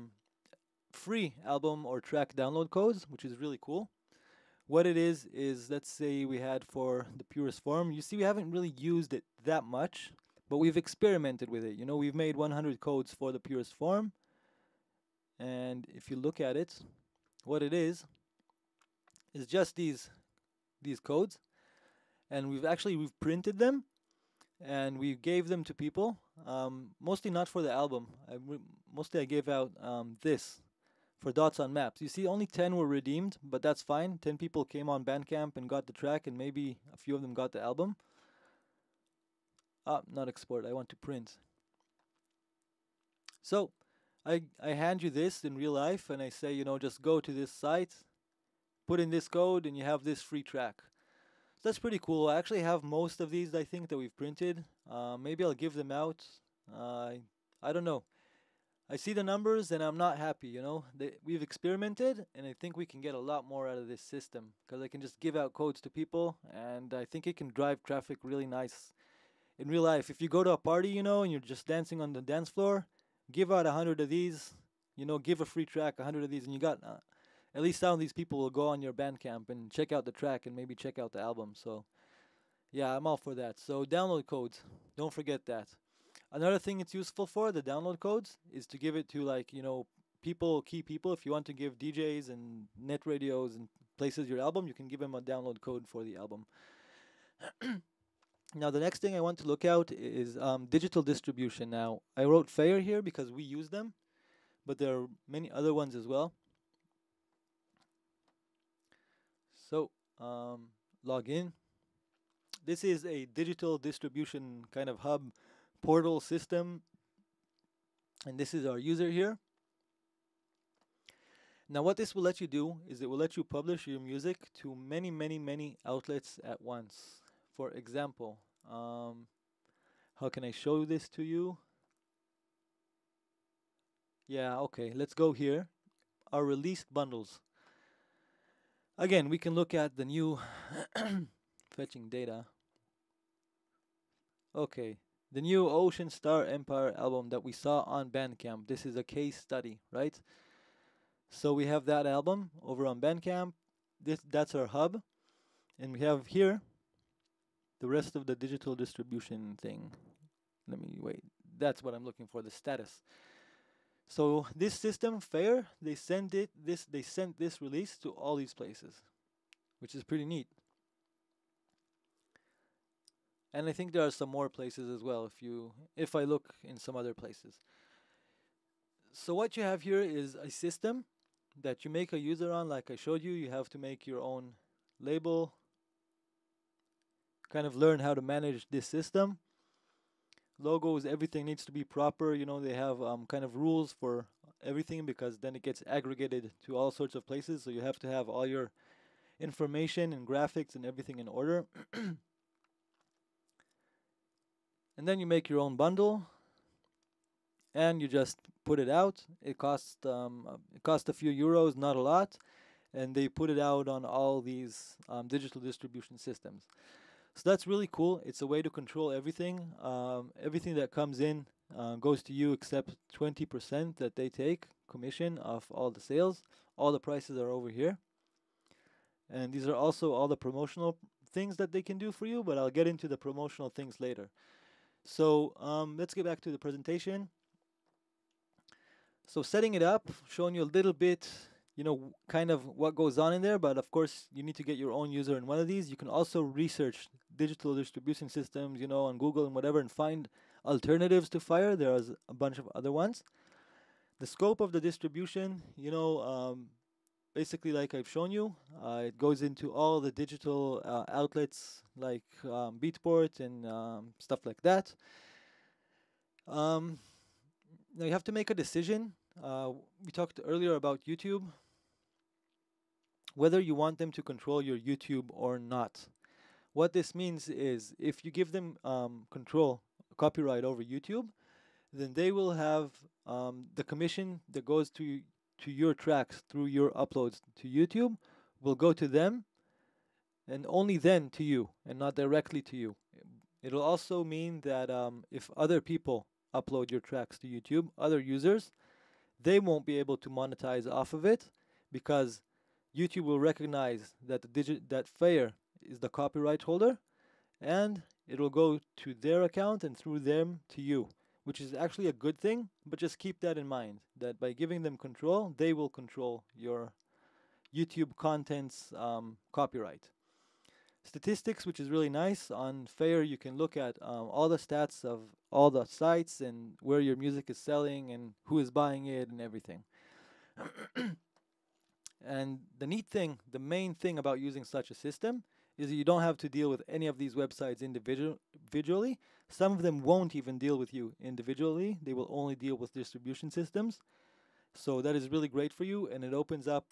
free album or track download codes, which is really cool. What it is, let's say we had for the purest form. You see, we haven't really used it that much, but we've experimented with it. We've made 100 codes for the purest form. And if you look at it, what it is just these codes. And we've printed them, and we gave them to people. Mostly not for the album. Mostly I gave out this for Dots on Maps. You see, only 10 were redeemed, but that's fine. 10 people came on Bandcamp and got the track, and maybe a few of them got the album. Not export. I want to print. So I hand you this in real life, and I say, just go to this site, put in this code, and you have this free track. So that's pretty cool. I actually have most of these, I think, that we've printed. Maybe I'll give them out. I don't know. I see the numbers and I'm not happy, we've experimented and I think we can get a lot more out of this system because I can just give out codes to people and I think it can drive traffic really nice in real life. If you go to a party, and you're just dancing on the dance floor, give out 100 of these, give a free track, 100 of these, and you got at least some of these people will go on your Bandcamp and check out the track and maybe check out the album. So yeah, I'm all for that. So download codes. Don't forget that. Another thing it's useful for, the download codes, is to give it to key people. If you want to give DJs and net radios and places your album, you can give them a download code for the album. Now the next thing I want to look at is digital distribution. Now I wrote Fayer here because we use them, but there are many other ones as well. So log in. This is a digital distribution kind of hub portal system, and this is our user here. Now what this will let you do is it will let you publish your music to many outlets at once. For example, how can I show this to you? Yeah, okay, let's go here. Our released bundles. Again, we can look at the new fetching data. Okay, the new Ocean Star Empire album that we saw on Bandcamp. This is a case study, right? So we have that album over on Bandcamp. That's our hub. And we have here the rest of the digital distribution thing. Let me wait. That's what I'm looking for, the status. So this system, Fair, they sent this release to all these places, which is pretty neat. And I think there are some more places as well if I look in some other places. So what you have here is a system that you make a user on, like I showed you. You have to make your own label, kind of learn how to manage this system. Logos, everything needs to be proper. They have kind of rules for everything because then it gets aggregated to all sorts of places. So you have to have all your information and graphics and everything in order. And then you make your own bundle, and you just put it out. It costs a few euros, not a lot, and they put it out on all these digital distribution systems. So that's really cool. It's a way to control everything. Everything that comes in goes to you except 20% that they take commission of all the sales. All the prices are over here. And these are also all the promotional things that they can do for you, but I'll get into the promotional things later. So let's get back to the presentation. So setting it up, showing you a little bit, kind of what goes on in there, but of course you need to get your own user in one of these. You can also research digital distribution systems, on Google and whatever, and find alternatives to Fire. There's a bunch of other ones. The scope of the distribution, basically like I've shown you, it goes into all the digital outlets like Beatport and stuff like that. Now you have to make a decision. We talked earlier about YouTube, whether you want them to control your YouTube or not. What this means is if you give them control, copyright over YouTube, then they will have the commission that goes to your tracks through your uploads to YouTube will go to them and only then to you and not directly to you. It'll also mean that if other people upload your tracks to YouTube, other users, they won't be able to monetize off of it because YouTube will recognize that that Fayer is the copyright holder and it'll go to their account and through them to you, which is actually a good thing, but just keep that in mind, that by giving them control, they will control your YouTube content's copyright. Statistics, which is really nice. On Fayer, you can look at all the stats of all the sites and where your music is selling and who is buying it and everything. And the neat thing, the main thing about using such a system is you don't have to deal with any of these websites individually. Some of them won't even deal with you individually. They will only deal with distribution systems. So that is really great for you, and it opens up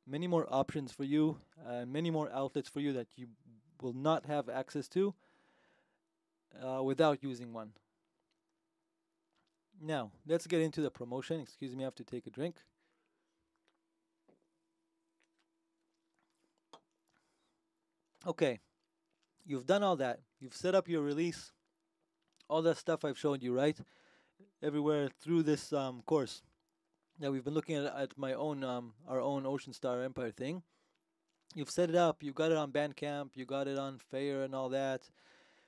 many more options for you and many more outlets for you that you will not have access to without using one. Now, let's get into the promotion. Excuse me, I have to take a drink. Okay, you've done all that. You've set up your release, all that stuff I've showed you, right? Everywhere through this course that we've been looking at my own, our own Ocean Star Empire thing. You've set it up. You got it on Bandcamp. You got it on Fiverr and all that.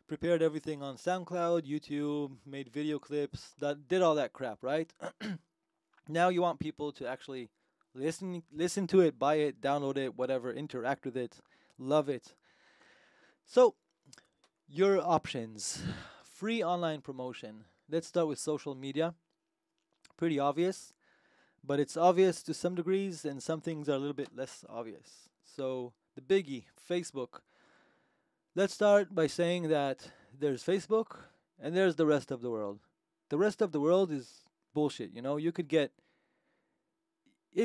Prepared everything on SoundCloud, YouTube, made video clips, that did all that crap, right? Now you want people to actually listen to it, buy it, download it, whatever, interact with it, love it. So, your options. Free online promotion. Let's start with social media. Pretty obvious, but it's obvious to some degrees, and some things are a little bit less obvious. So, the biggie, Facebook. Let's start by saying that there's Facebook and there's the rest of the world. The rest of the world is bullshit, you know? It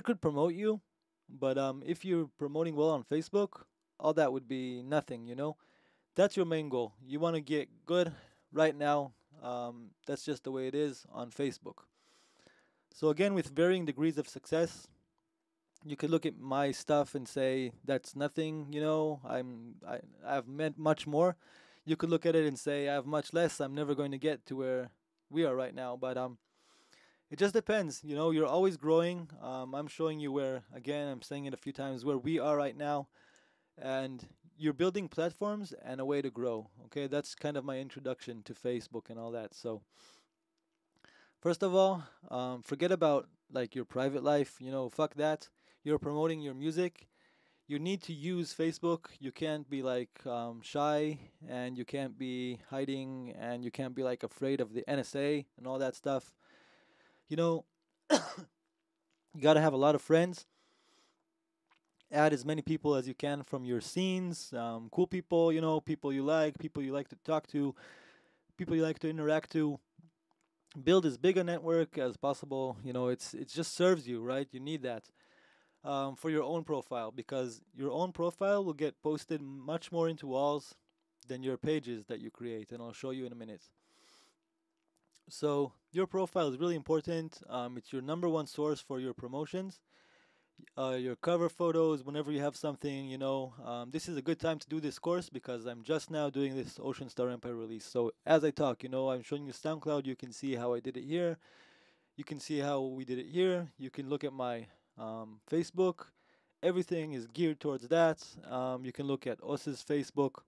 could promote you, but if you're promoting well on Facebook, all that would be nothing, you know? That's your main goal. You want to get good right now. That's just the way it is on Facebook. So again, with varying degrees of success, you could look at my stuff and say that's nothing, you know. I've meant much more. You could look at it and say I have much less. I'm never going to get to where we are right now. But it just depends. You know, you're always growing. I'm showing you where, again, I'm saying it a few times, where we are right now, and you're building platforms and a way to grow. Okay, that's kind of my introduction to Facebook and all that. So first of all, forget about like your private life. You know, fuck that. You're promoting your music. You need to use Facebook. You can't be like shy, and you can't be hiding, and you can't be like afraid of the NSA and all that stuff. You know, you gotta have a lot of friends. Add as many people as you can from your scenes, cool people, you know, people you like to talk to, people you like to interact to. Build as big a network as possible. You know, it just serves you, right? You need that for your own profile, because your own profile will get posted much more into walls than your pages that you create, and I'll show you in a minute. So your profile is really important. It's your number one source for your promotions. Your cover photos, whenever you have something, you know, this is a good time to do this course because I'm just now doing this Ocean Star Empire release. So as I talk, you know, I'm showing you SoundCloud. You can see how I did it here. You can see how we did it here. You can look at my Facebook. Everything is geared towards that. You can look at Os's Facebook,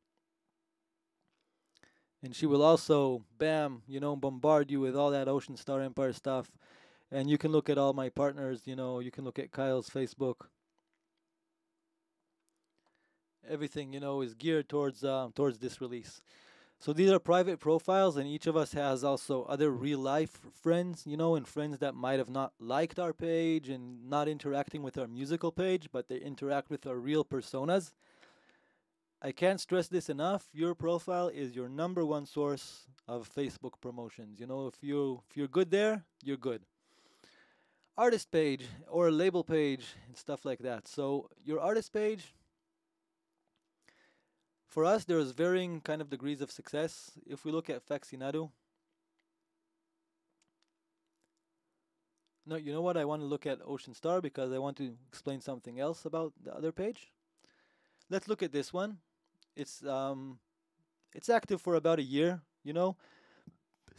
and she will also, bam, you know, bombard you with all that Ocean Star Empire stuff. And you can look at all my partners, you know, you can look at Kyle's Facebook. Everything, you know, is geared towards this release. So these are private profiles, and each of us has also other real life friends, you know, and friends that might have not liked our page and not interacting with our musical page, but they interact with our real personas. I can't stress this enough. Your profile is your number one source of Facebook promotions. You know, if you're good there, you're good. Artist page or label page and stuff like that. So your artist page, for us, there's varying kind of degrees of success. If we look at Faxi Nadu, no, you know what? I want to look at Ocean Star because I want to explain something else about the other page. Let's look at this one. It's active for about a year. You know,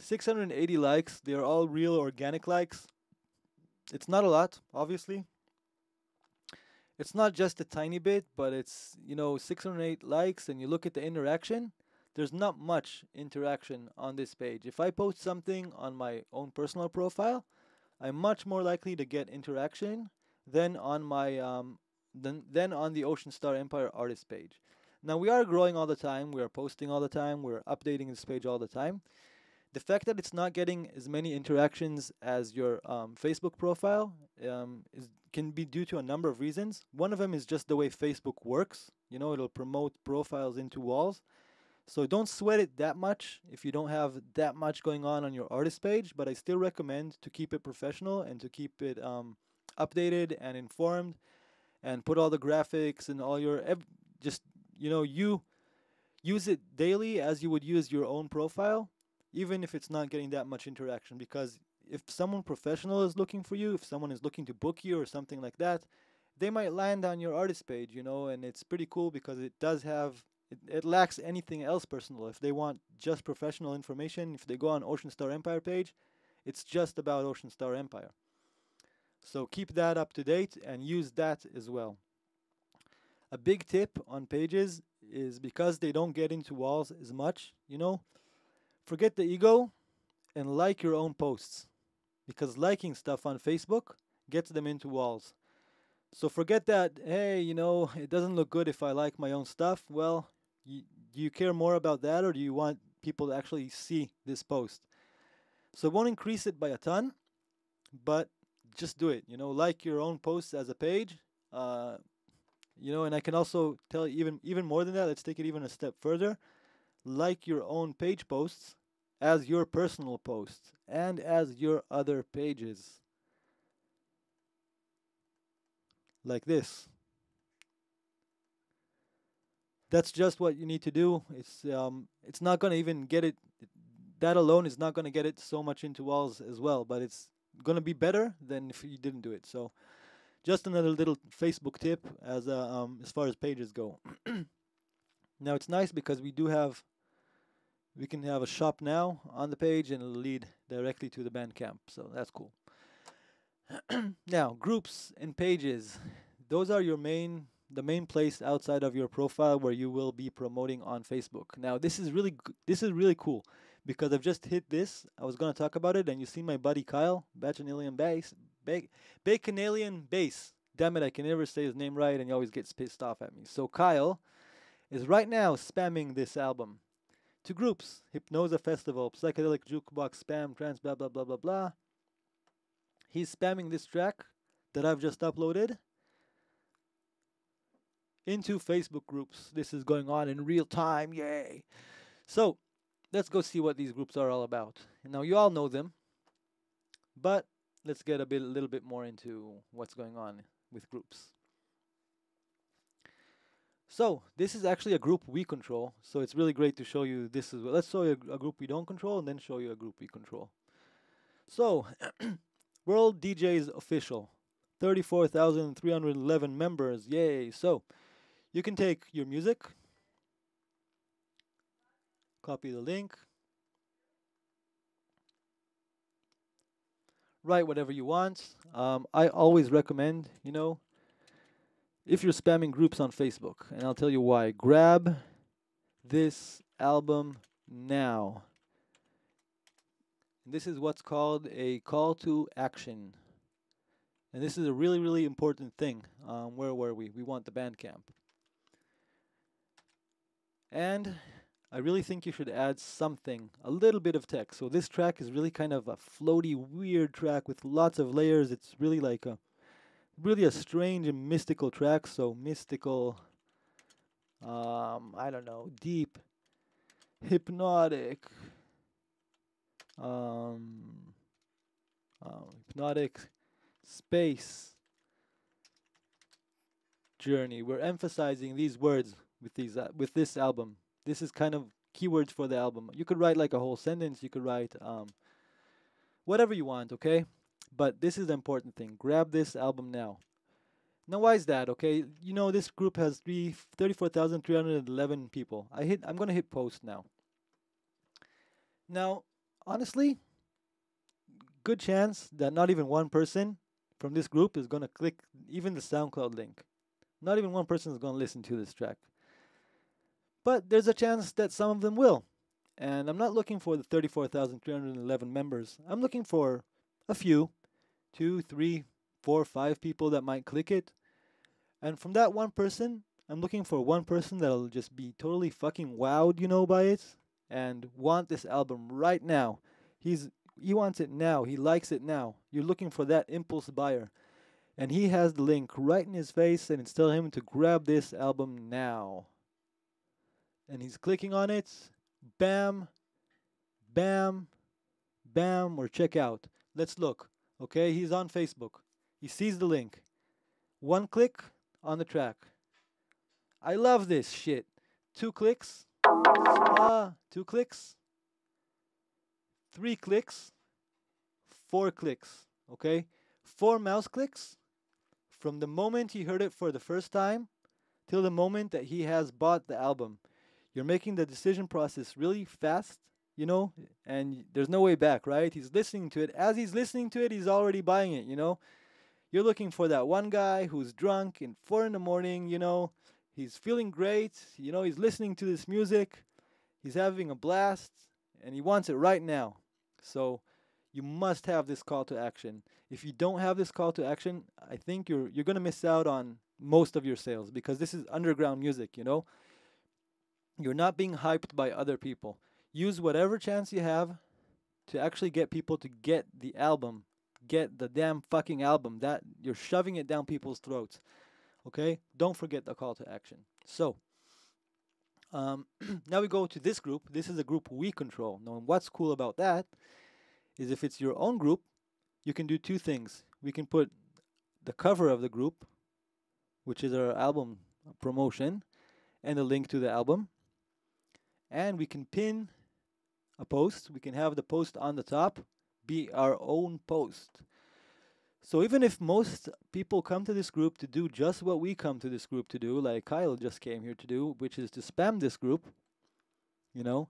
680 likes. They are all real organic likes. It's not a lot, obviously. It's not just a tiny bit, but it's, you know, 608 likes, and you look at the interaction, there's not much interaction on this page. If I post something on my own personal profile, I'm much more likely to get interaction than on my than on the Ocean Star Empire artist page. Now we are growing all the time, we are posting all the time, we're updating this page all the time. The fact that it's not getting as many interactions as your Facebook profile can be due to a number of reasons. One of them is just the way Facebook works. You know, it'll promote profiles into walls. So don't sweat it that much if you don't have that much going on your artist page, but I still recommend to keep it professional and to keep it updated and informed, and put all the graphics and all your just, you know, you use it daily as you would use your own profile, even if it's not getting that much interaction. Because if someone professional is looking for you, if someone is looking to book you or something like that, they might land on your artist page, you know, and it's pretty cool because it does have, it lacks anything else personal. If they want just professional information, if they go on Ocean Star Empire page, it's just about Ocean Star Empire. So keep that up to date and use that as well. A big tip on pages is, because they don't get into walls as much, you know, forget the ego and like your own posts, because liking stuff on Facebook gets them into walls. So forget that, hey, you know, it doesn't look good if I like my own stuff. Well, do you care more about that, or do you want people to actually see this post? So it won't increase it by a ton, but just do it. You know, like your own posts as a page. You know, and I can also tell even more than that. Let's take it even a step further. Like your own page posts as your personal posts and as your other pages. Like this. That's just what you need to do. It's not going to even get it. That alone is not going to get it so much into walls as well, but it's going to be better than if you didn't do it. So, just another little Facebook tip as far as pages go. Now it's nice because we can have a shop now on the page, and it'll lead directly to the Bandcamp. So that's cool. Now, groups and pages. Those are the main place outside of your profile where you will be promoting on Facebook. Now, this is really cool because I've just hit this. I was going to talk about it, and you see my buddy Kyle, Bacchanalian Bass, Bacchanalian Bass. Damn it, I can never say his name right, and he always gets pissed off at me. So Kyle is right now spamming this album to groups: Hypnosa Festival, Psychedelic Jukebox, Spam, Trance, blah blah blah blah blah. He's spamming this track that I've just uploaded into Facebook groups. This is going on in real time, yay! So let's go see what these groups are all about. Now you all know them, but let's get a little bit more into what's going on with groups. So this is actually a group we control, so it's really great to show you this as well. Let's show you a group we don't control, and then show you a group we control. So World DJs Official, 34,311 members, yay! So you can take your music, copy the link, write whatever you want. I always recommend, you know, if you're spamming groups on Facebook, and I'll tell you why. Grab this album now. This is what's called a call to action. And this is a really, really important thing. Where were we? We want the Bandcamp. And I really think you should add something, a little bit of text. So this track is really kind of a floaty, weird track with lots of layers. It's really like really a strange and mystical track. So mystical, I don't know, deep, hypnotic, hypnotic space journey. We're emphasizing these words with this album. This is kind of keywords for the album. You could write like a whole sentence. You could write whatever you want, okay? But this is the important thing. Grab this album now. Now, why is that, okay? You know, this group has 34,311 people. I'm going to hit post now. Now, honestly, good chance that not even one person from this group is going to click even the SoundCloud link. Not even one person is going to listen to this track. But there's a chance that some of them will. And I'm not looking for the 34,311 members. I'm looking for a few, 2, 3, 4, 5 people that might click it. And from that one person, I'm looking for one person that'll just be totally fucking wowed, you know, by it. and want this album right now. He wants it now. He likes it now. You're looking for that impulse buyer. And he has the link right in his face, and it's telling him to grab this album now. And he's clicking on it. Bam, bam, bam, or check out. Let's look. Okay, he's on Facebook. He sees the link. One click on the track. I love this shit. 2 clicks. 2 clicks. 3 clicks. 4 clicks. Okay? 4 mouse clicks from the moment he heard it for the first time till the moment that he has bought the album. You're making the decision process really fast, you know, and there's no way back, right? He's listening to it. As he's listening to it, he's already buying it, you know. You're looking for that one guy who's drunk in 4 in the morning, you know. He's feeling great, you know, he's listening to this music. He's having a blast, and he wants it right now. So you must have this call to action. If you don't have this call to action, I think you're going to miss out on most of your sales, because this is underground music, you know. You're not being hyped by other people. Use whatever chance you have to actually get people to get the album. Get the damn fucking album. That you're shoving it down people's throats. Okay? Don't forget the call to action. So, now we go to this group. This is a group we control. Now, what's cool about that is if it's your own group, you can do 2 things. We can put the cover of the group, which is our album promotion, and a link to the album. And we can pin a post. We can have the post on the top be our own post. So even if most people come to this group to do just what we come to this group to do, like Kyle just came here to do, which is to spam this group, you know,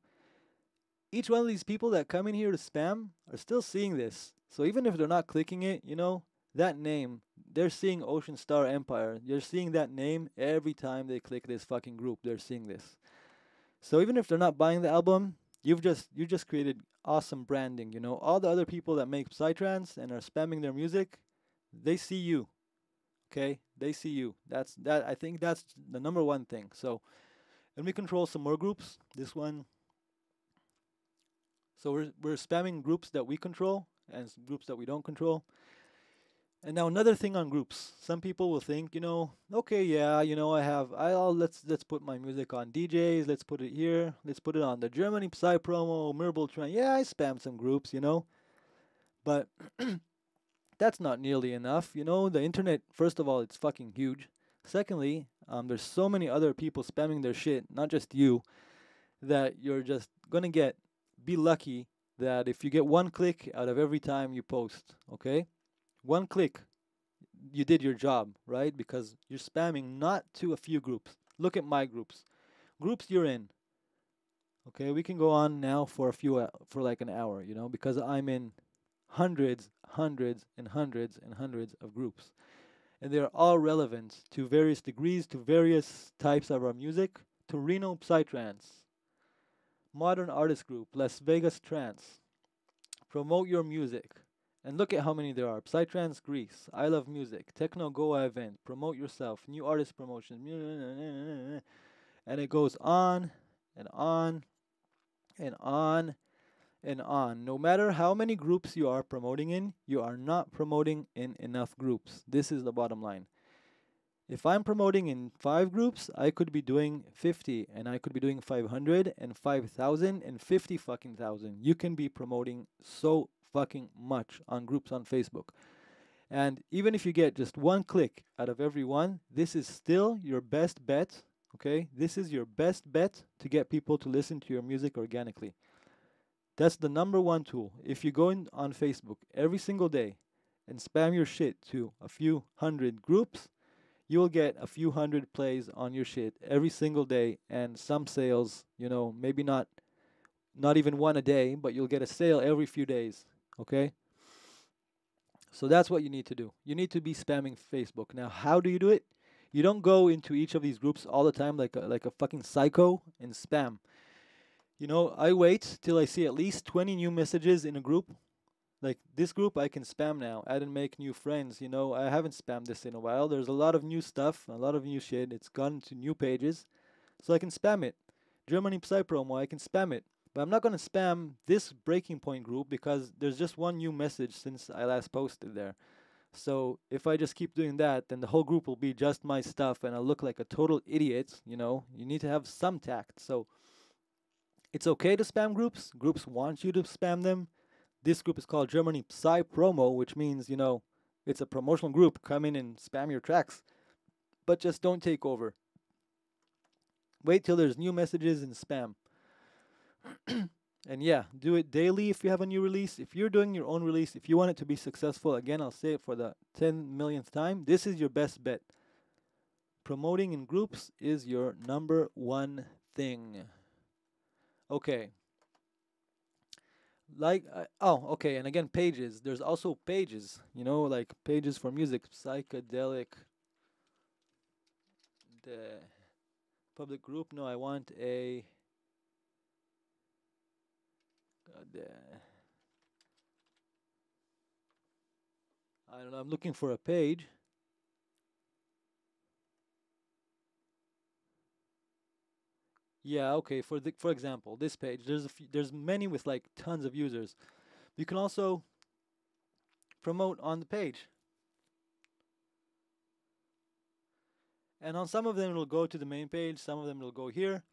each one of these people that come in here to spam are still seeing this. So even if they're not clicking it, you know, that name, they're seeing Ocean Star Empire. You're seeing that name every time they click this fucking group. They're seeing this. So even if they're not buying the album, you just created awesome branding, you know. All the other people that make psytrance and are spamming their music, they see you. Okay? They see you. I think that's the number one thing. So, and we control some more groups. This one. So we're spamming groups that we control and groups that we don't control. And now another thing on groups. Some people will think, you know, okay, yeah, you know, let's put my music on DJs, let's put it here, let's put it on the Germany Psy promo, Mirble Trend. Yeah, I spam some groups, you know. But that's not nearly enough, you know. The internet, first of all, it's fucking huge. Secondly, there's so many other people spamming their shit, not just you, that you're just gonna be lucky that if you get 1 click out of every time you post, okay? 1 click, you did your job, right? Because you're spamming not to a few groups. Look at my groups. Groups you're in. Okay, we can go on now for for like an hour, you know, because I'm in hundreds of groups. And they're all relevant to various degrees, to various types of our music. Torino Psytrance, Modern Artist Group, Las Vegas Trance, Promote Your Music. And look at how many there are. Psytrance Greece, I Love Music, Techno Goa Event, Promote Yourself, New Artist Promotion, and it goes on and on and on and on. No matter how many groups you are promoting in, you are not promoting in enough groups. This is the bottom line. If I'm promoting in 5 groups, I could be doing 50, and I could be doing 500 and 5,000 and 50 fucking thousand. You can be promoting so fucking much on groups on Facebook. And even if you get just 1 click out of every one, this is still your best bet, okay? This is your best bet to get people to listen to your music organically. That's the number 1 tool. If you go in on Facebook every single day and spam your shit to a few hundred groups, you will get a few hundred plays on your shit every single day and some sales, you know, maybe not even 1 a day, but you'll get a sale every few days. Okay? So that's what you need to do. You need to be spamming Facebook. Now, how do you do it? You don't go into each of these groups all the time like a fucking psycho and spam. You know, I wait till I see at least 20 new messages in a group. Like this group I can spam now, add and make new friends. You know, I haven't spammed this in a while. There's a lot of new stuff, a lot of new shit. It's gone to new pages. So I can spam it. Germany Psy promo, I can spam it. But I'm not going to spam this breaking point group because there's just one new message since I last posted there. So if I just keep doing that, then the whole group will be just my stuff and I'll look like a total idiot, you know. You need to have some tact. So it's okay to spam groups. Groups want you to spam them. This group is called Germany Psy Promo, which means, you know, it's a promotional group. Come in and spam your tracks. But just don't take over. Wait till there's new messages and spam. And yeah, do it daily if you have a new release. If you're doing your own release, if you want it to be successful, again, I'll say it for the 10 millionth time, this is your best bet. Promoting in groups is your number one thing. Okay. Okay, and again, pages. There's also pages, you know, like pages for music, psychedelic, the public group. No, I want a... I don't know. I'm looking for a page. Yeah, okay. For example, this page. There's many with like tons of users. You can also promote on the page, and on some of them it'll go to the main page. Some of them will go here.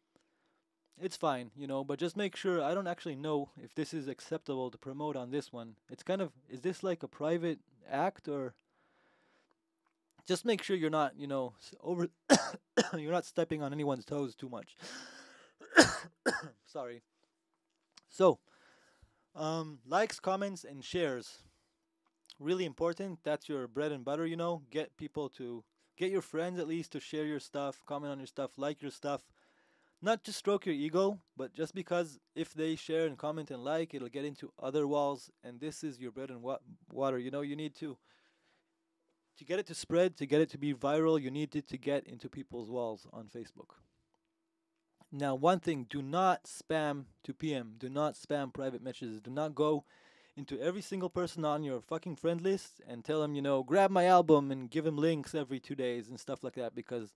It's fine, you know, but just make sure. I don't actually know if this is acceptable to promote on this one. It's kind of, is this like a private act, or just make sure you're not, you know, over you're not stepping on anyone's toes too much. Sorry. So, likes, comments, and shares. Really important. That's your bread and butter, you know. Get people to, get your friends at least to share your stuff, comment on your stuff, like your stuff. Not to stroke your ego, but just because if they share and comment and like, it'll get into other walls, and this is your bread and water. You know, you need to get it to spread, to get it to be viral, you need it to get into people's walls on Facebook. Now, one thing, do not spam to PM. Do not spam private messages. Do not go into every single person on your fucking friend list and tell them, you know, grab my album and give them links every 2 days and stuff like that, because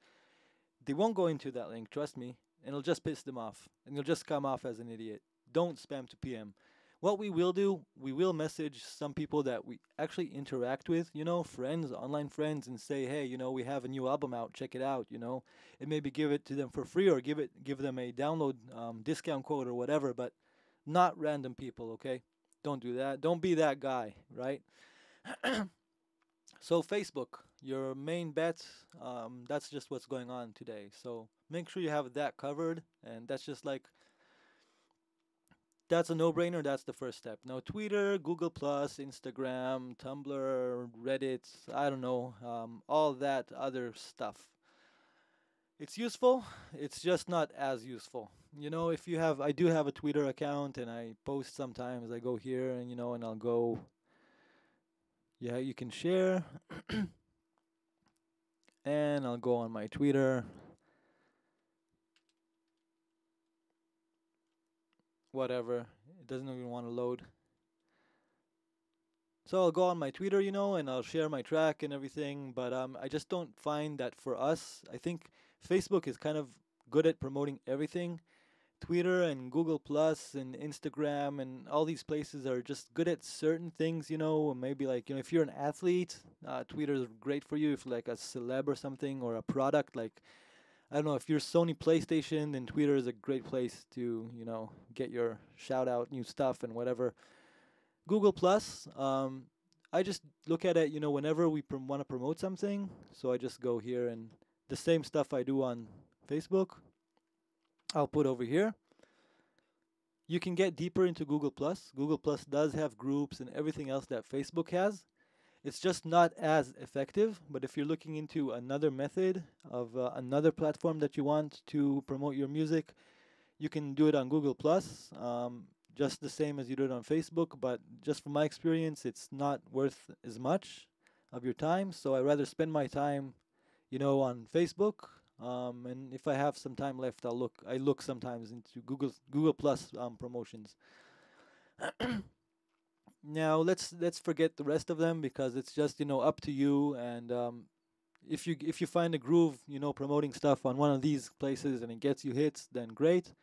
they won't go into that link, trust me, and it'll just piss them off, and you'll just come off as an idiot. Don't spam to PM. What we will do, we will message some people that we actually interact with, you know, friends, online friends, and say, hey, you know, we have a new album out, check it out, you know, and maybe give it to them for free, or give them a download discount code or whatever, but not random people, okay? Don't do that. Don't be that guy, right? So Facebook, your main bet, that's just what's going on today. So make sure you have that covered, and that's just like, that's a no-brainer. That's the first step. Now, Twitter, Google Plus, Instagram, Tumblr, Reddit, I don't know, all that other stuff. It's useful. It's just not as useful. You know, if you have, I do have a Twitter account, and I post sometimes. I go here, and you know, and I'll go. Yeah, you can share, and I'll go on my Twitter. Whatever, it doesn't even want to load. So I'll go on my Twitter, you know, and I'll share my track and everything, but I just don't find that for us. I think Facebook is kind of good at promoting everything. Twitter and Google Plus and Instagram and all these places are just good at certain things, you know. Maybe like, you know, if you're an athlete, Twitter is great for you. If like a celeb or something, or a product, like, I don't know, if you're Sony PlayStation, then Twitter is a great place to, you know, get your shout out, new stuff and whatever. Google Plus, I just look at it, you know, whenever we want to promote something. So I just go here, and the same stuff I do on Facebook, I'll put over here. You can get deeper into Google Plus. Google Plus does have groups and everything else that Facebook has. It's just not as effective, but if you're looking into another method of another platform that you want to promote your music, you can do it on Google Plus, just the same as you do it on Facebook, but just from my experience, it's not worth as much of your time, so I rather spend my time, you know, on Facebook, and if I have some time left, I look sometimes into Google Plus promotions. Now let's forget the rest of them, because it's just, you know, up to you. And if you find a groove, you know, promoting stuff on one of these places and it gets you hits, then great.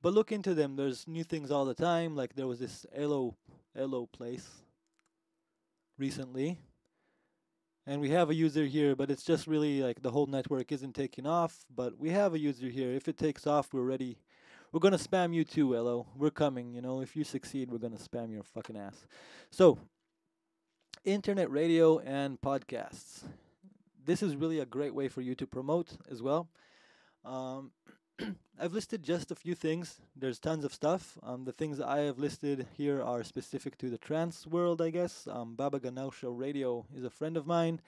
But look into them. There's new things all the time. Like there was this Elo place recently, and we have a user here, but it's just really like the whole network isn't taking off. But we have a user here. If it takes off, we're ready. We're gonna spam you too, Elo. We're coming. If you succeed, we're gonna spam your fucking ass. So, internet radio and podcasts. This is really a great way for you to promote as well. Um, I've listed just a few things. There's tons of stuff. The things I have listed here are specific to the trance world, I guess. Baba Ganausha Radio is a friend of mine,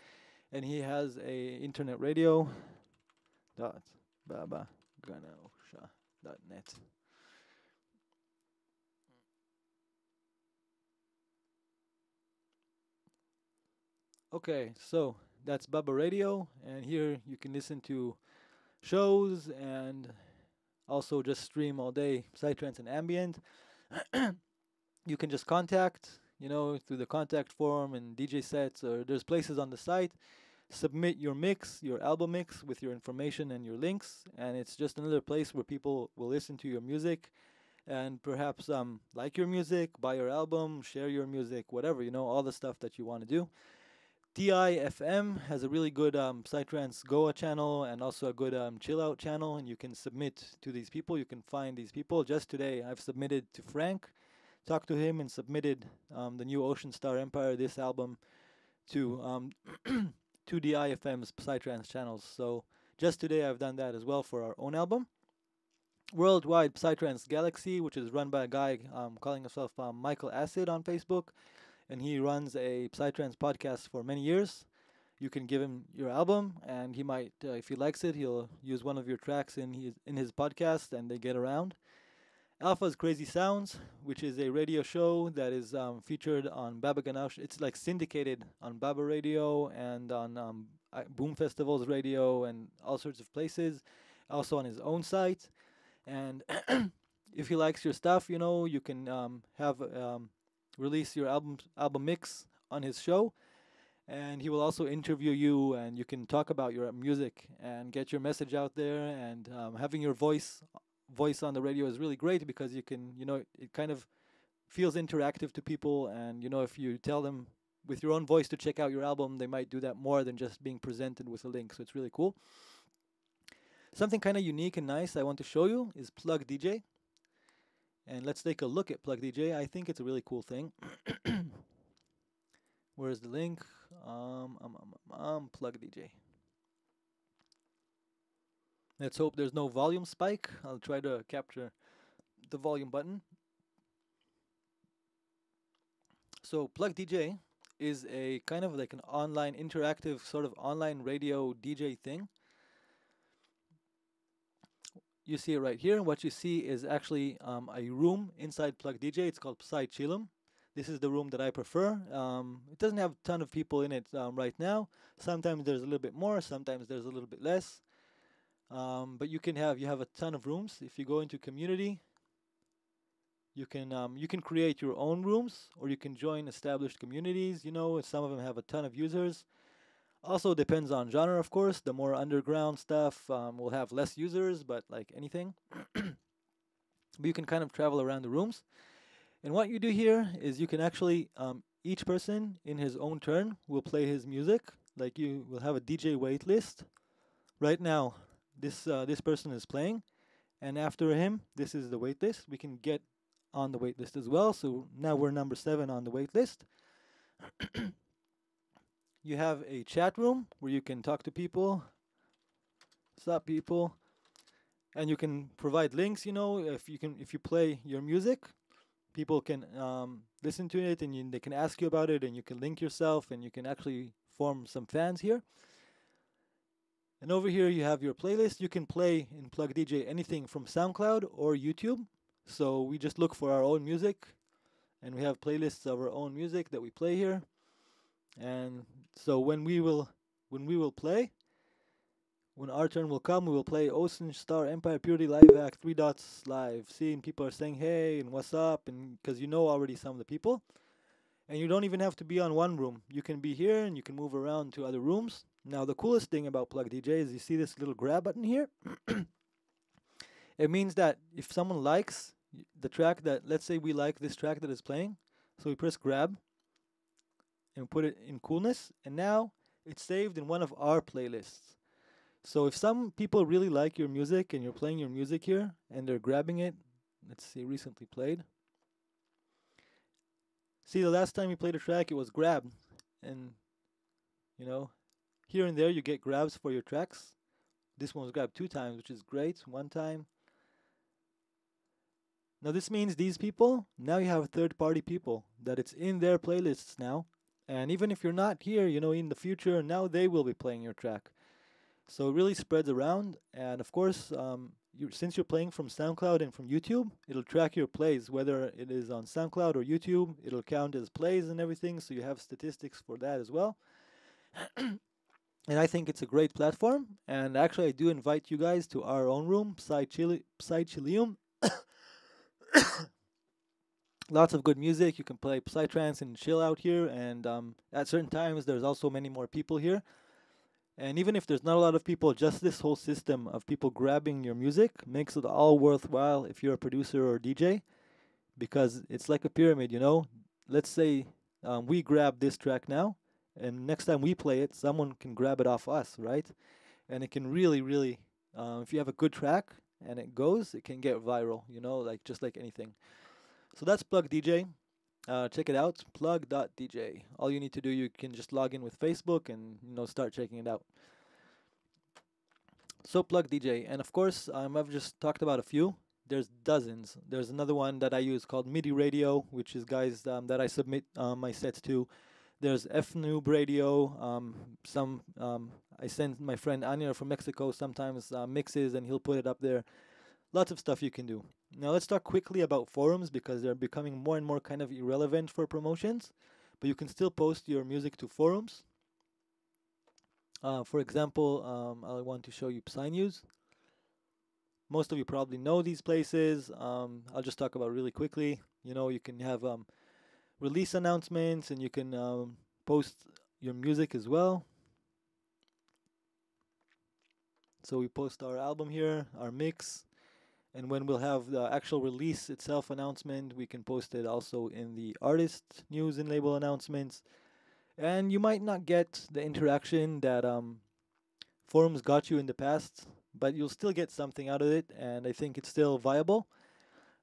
and he has a internet radio. babaganausha.net. Okay, so that's Baba Radio, and here you can listen to shows and also just stream all day psytrance and ambient. You can just contact, through the contact form and DJ sets, or there's places on the site. Submit your mix, your album mix with your information and your links, and it's just another place where people will listen to your music and perhaps like your music, buy your album, share your music, whatever, all the stuff that you want to do. TIFM has a really good Psytrance Goa channel and also a good chill out channel, and you can submit to these people. You can find these people. Just today, I've submitted to Frank, talked to him, and submitted the new Ocean Star Empire, this album, to to DIFM's Psytrance channels. So just today, I've done that as well for our own album. Worldwide Psytrance Galaxy, which is run by a guy calling himself Michael Acid on Facebook, and he runs a Psytrance podcast for many years. You can give him your album, and he might, if he likes it, he'll use one of your tracks in his podcast, and they get around. Alpha's Crazy Sounds, which is a radio show that is featured on Baba Ganoush. It's like syndicated on Baba Radio and on Boom Festival's radio and all sorts of places. Also on his own site. And if he likes your stuff, you can have release your album mix on his show, and he will also interview you, and you can talk about your music and get your message out there. And having your voice on the radio is really great because you can, it kind of feels interactive to people, and if you tell them with your own voice to check out your album, they might do that more than just being presented with a link. So it's really cool. Something kind of unique and nice I want to show you is Plug DJ. And let's take a look at Plug DJ. I think it's a really cool thing. Where's the link? Plug DJ. Let's hope there's no volume spike. I'll try to capture the volume button. So Plug DJ is a kind of like an online interactive sort of online radio DJ thing. You see it right here. What you see is actually a room inside Plug DJ. It's called Psy Chillum. This is the room that I prefer. It doesn't have a ton of people in it right now. Sometimes there's a little bit more. Sometimes there's a little bit less. But you have a ton of rooms. If you go into community, you can create your own rooms, or you can join established communities. Some of them have a ton of users. Also depends on genre, of course. The more underground stuff will have less users, but like anything. But you can kind of travel around the rooms. And what you do here is you can actually, each person in his own turn will play his music. Like you will have a DJ wait list. Right now, this person is playing. And after him, this is the wait list. We can get on the wait list as well. So now we're number 7 on the wait list. You have a chat room where you can talk to people. What's up, people? And you can provide links. If you play your music, people can listen to it, and they can ask you about it, and you can link yourself, and you can actually form some fans here. And over here you have your playlist. You can play in Plug DJ anything from SoundCloud or YouTube. So we just look for our own music, and we have playlists of our own music that we play here. And so when our turn will come, we will play Ocean Star Empire Purity Live Act 3 Dots live. Seeing people are saying hey and what's up, and because already some of the people. And you don't even have to be on one room. You can be here and you can move around to other rooms. Now the coolest thing about Plug DJ is you see this little grab button here. It means that if someone likes the track that, let's say we like this track that is playing, so we press grab and put it in coolness, and now it's saved in one of our playlists. So if some people really like your music and you're playing your music here and they're grabbing it, let's see, recently played. See, the last time you played a track, it was grabbed. And, you know, here and there you get grabs for your tracks. This one was grabbed 2 times, which is great. 1 time. Now this means these people, now you have third-party people, that it's in their playlists now. And even if you're not here, in the future, now they will be playing your track. So it really spreads around. And of course, since you're playing from SoundCloud and from YouTube, it'll track your plays, whether it is on SoundCloud or YouTube. It'll count as plays and everything, so you have statistics for that as well. And I think it's a great platform. And actually, I do invite you guys to our own room, Psychilium. Lots of good music. You can play psytrance and chill out here. And at certain times, there's also many more people here. And even if there's not a lot of people, just this whole system of people grabbing your music makes it all worthwhile if you're a producer or DJ, because it's like a pyramid, Let's say we grab this track now, and next time we play it, someone can grab it off us, right? And it can really, really, if you have a good track and it goes, it can get viral, just like anything. So that's Plug DJ. Check it out, plug.dj. All you need to do, you can just log in with Facebook and start checking it out. So Plug DJ, and of course, I've just talked about a few. There's dozens. There's another one that I use called MIDI Radio, which is guys that I submit my sets to. There's FNoob Radio. I send my friend Anya from Mexico sometimes mixes, and he'll put it up there. Lots of stuff you can do. Now let's talk quickly about forums, because they're becoming more and more kind of irrelevant for promotions, but you can still post your music to forums. For example, I want to show you Psy News. Most of you probably know these places. I'll just talk about really quickly. You can have release announcements, and you can post your music as well. So we post our album here, our mix. And when we'll have the actual release itself announcement, we can post it also in the artist news and label announcements. And you might not get the interaction that forums got you in the past, but you'll still get something out of it, and I think it's still viable.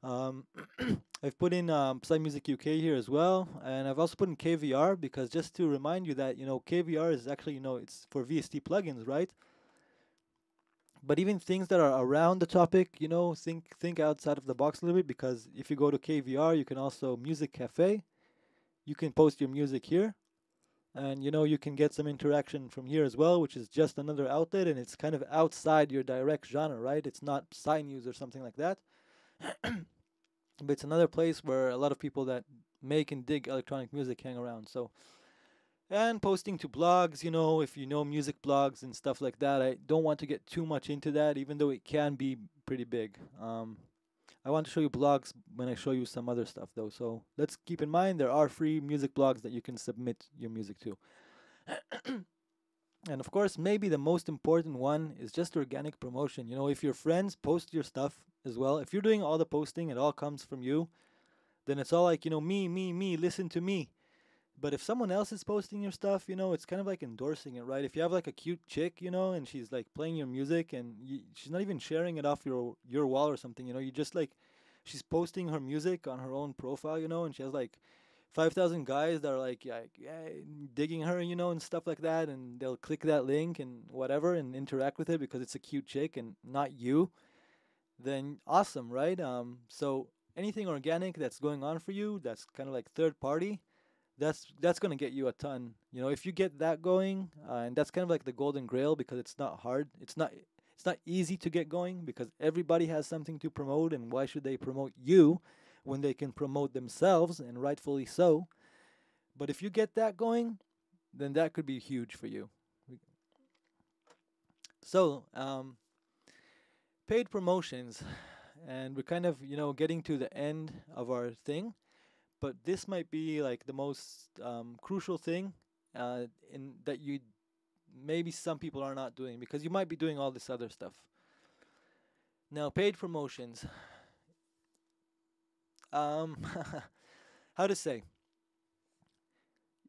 I've put in Psy Music UK here as well, and I've also put in KVR, because just to remind you that, KVR is actually, it's for VST plugins, right? But even things that are around the topic, think outside of the box a little bit, because if you go to KVR, you can also Music Cafe. You can post your music here, and you can get some interaction from here as well, which is just another outlet, and it's kind of outside your direct genre, right? It's not Psy News or something like that. But it's another place where a lot of people that make and dig electronic music hang around. And posting to blogs, if you know music blogs and stuff like that. I don't want to get too much into that, even though it can be pretty big. I want to show you blogs when I show you some other stuff, though. So let's keep in mind there are free music blogs that you can submit your music to. And of course, maybe the most important one is just organic promotion. If your friends post your stuff as well, if you're doing all the posting, it all comes from you, then it's all like, me, listen to me. But if someone else is posting your stuff, it's kind of like endorsing it, right? If you have like a cute chick, and she's like playing your music, and she's not even sharing it off your wall or something, you just like, she's posting her music on her own profile, and she has like 5,000 guys that are like, yeah, digging her, and stuff like that, and they'll click that link and whatever and interact with it because it's a cute chick and not you. Then awesome, right? So anything organic that's going on for you, that's kind of like third party, that's going to get you a ton. If you get that going, and that's kind of like the golden grail, because it's not hard. It's not easy to get going, because everybody has something to promote, and why should they promote you when they can promote themselves, and rightfully so. But if you get that going, then that could be huge for you. So, paid promotions, and we're kind of, getting to the end of our thing. But this might be like the most crucial thing in that maybe some people are not doing, because you might be doing all this other stuff. Now, paid promotions. Um, how to say?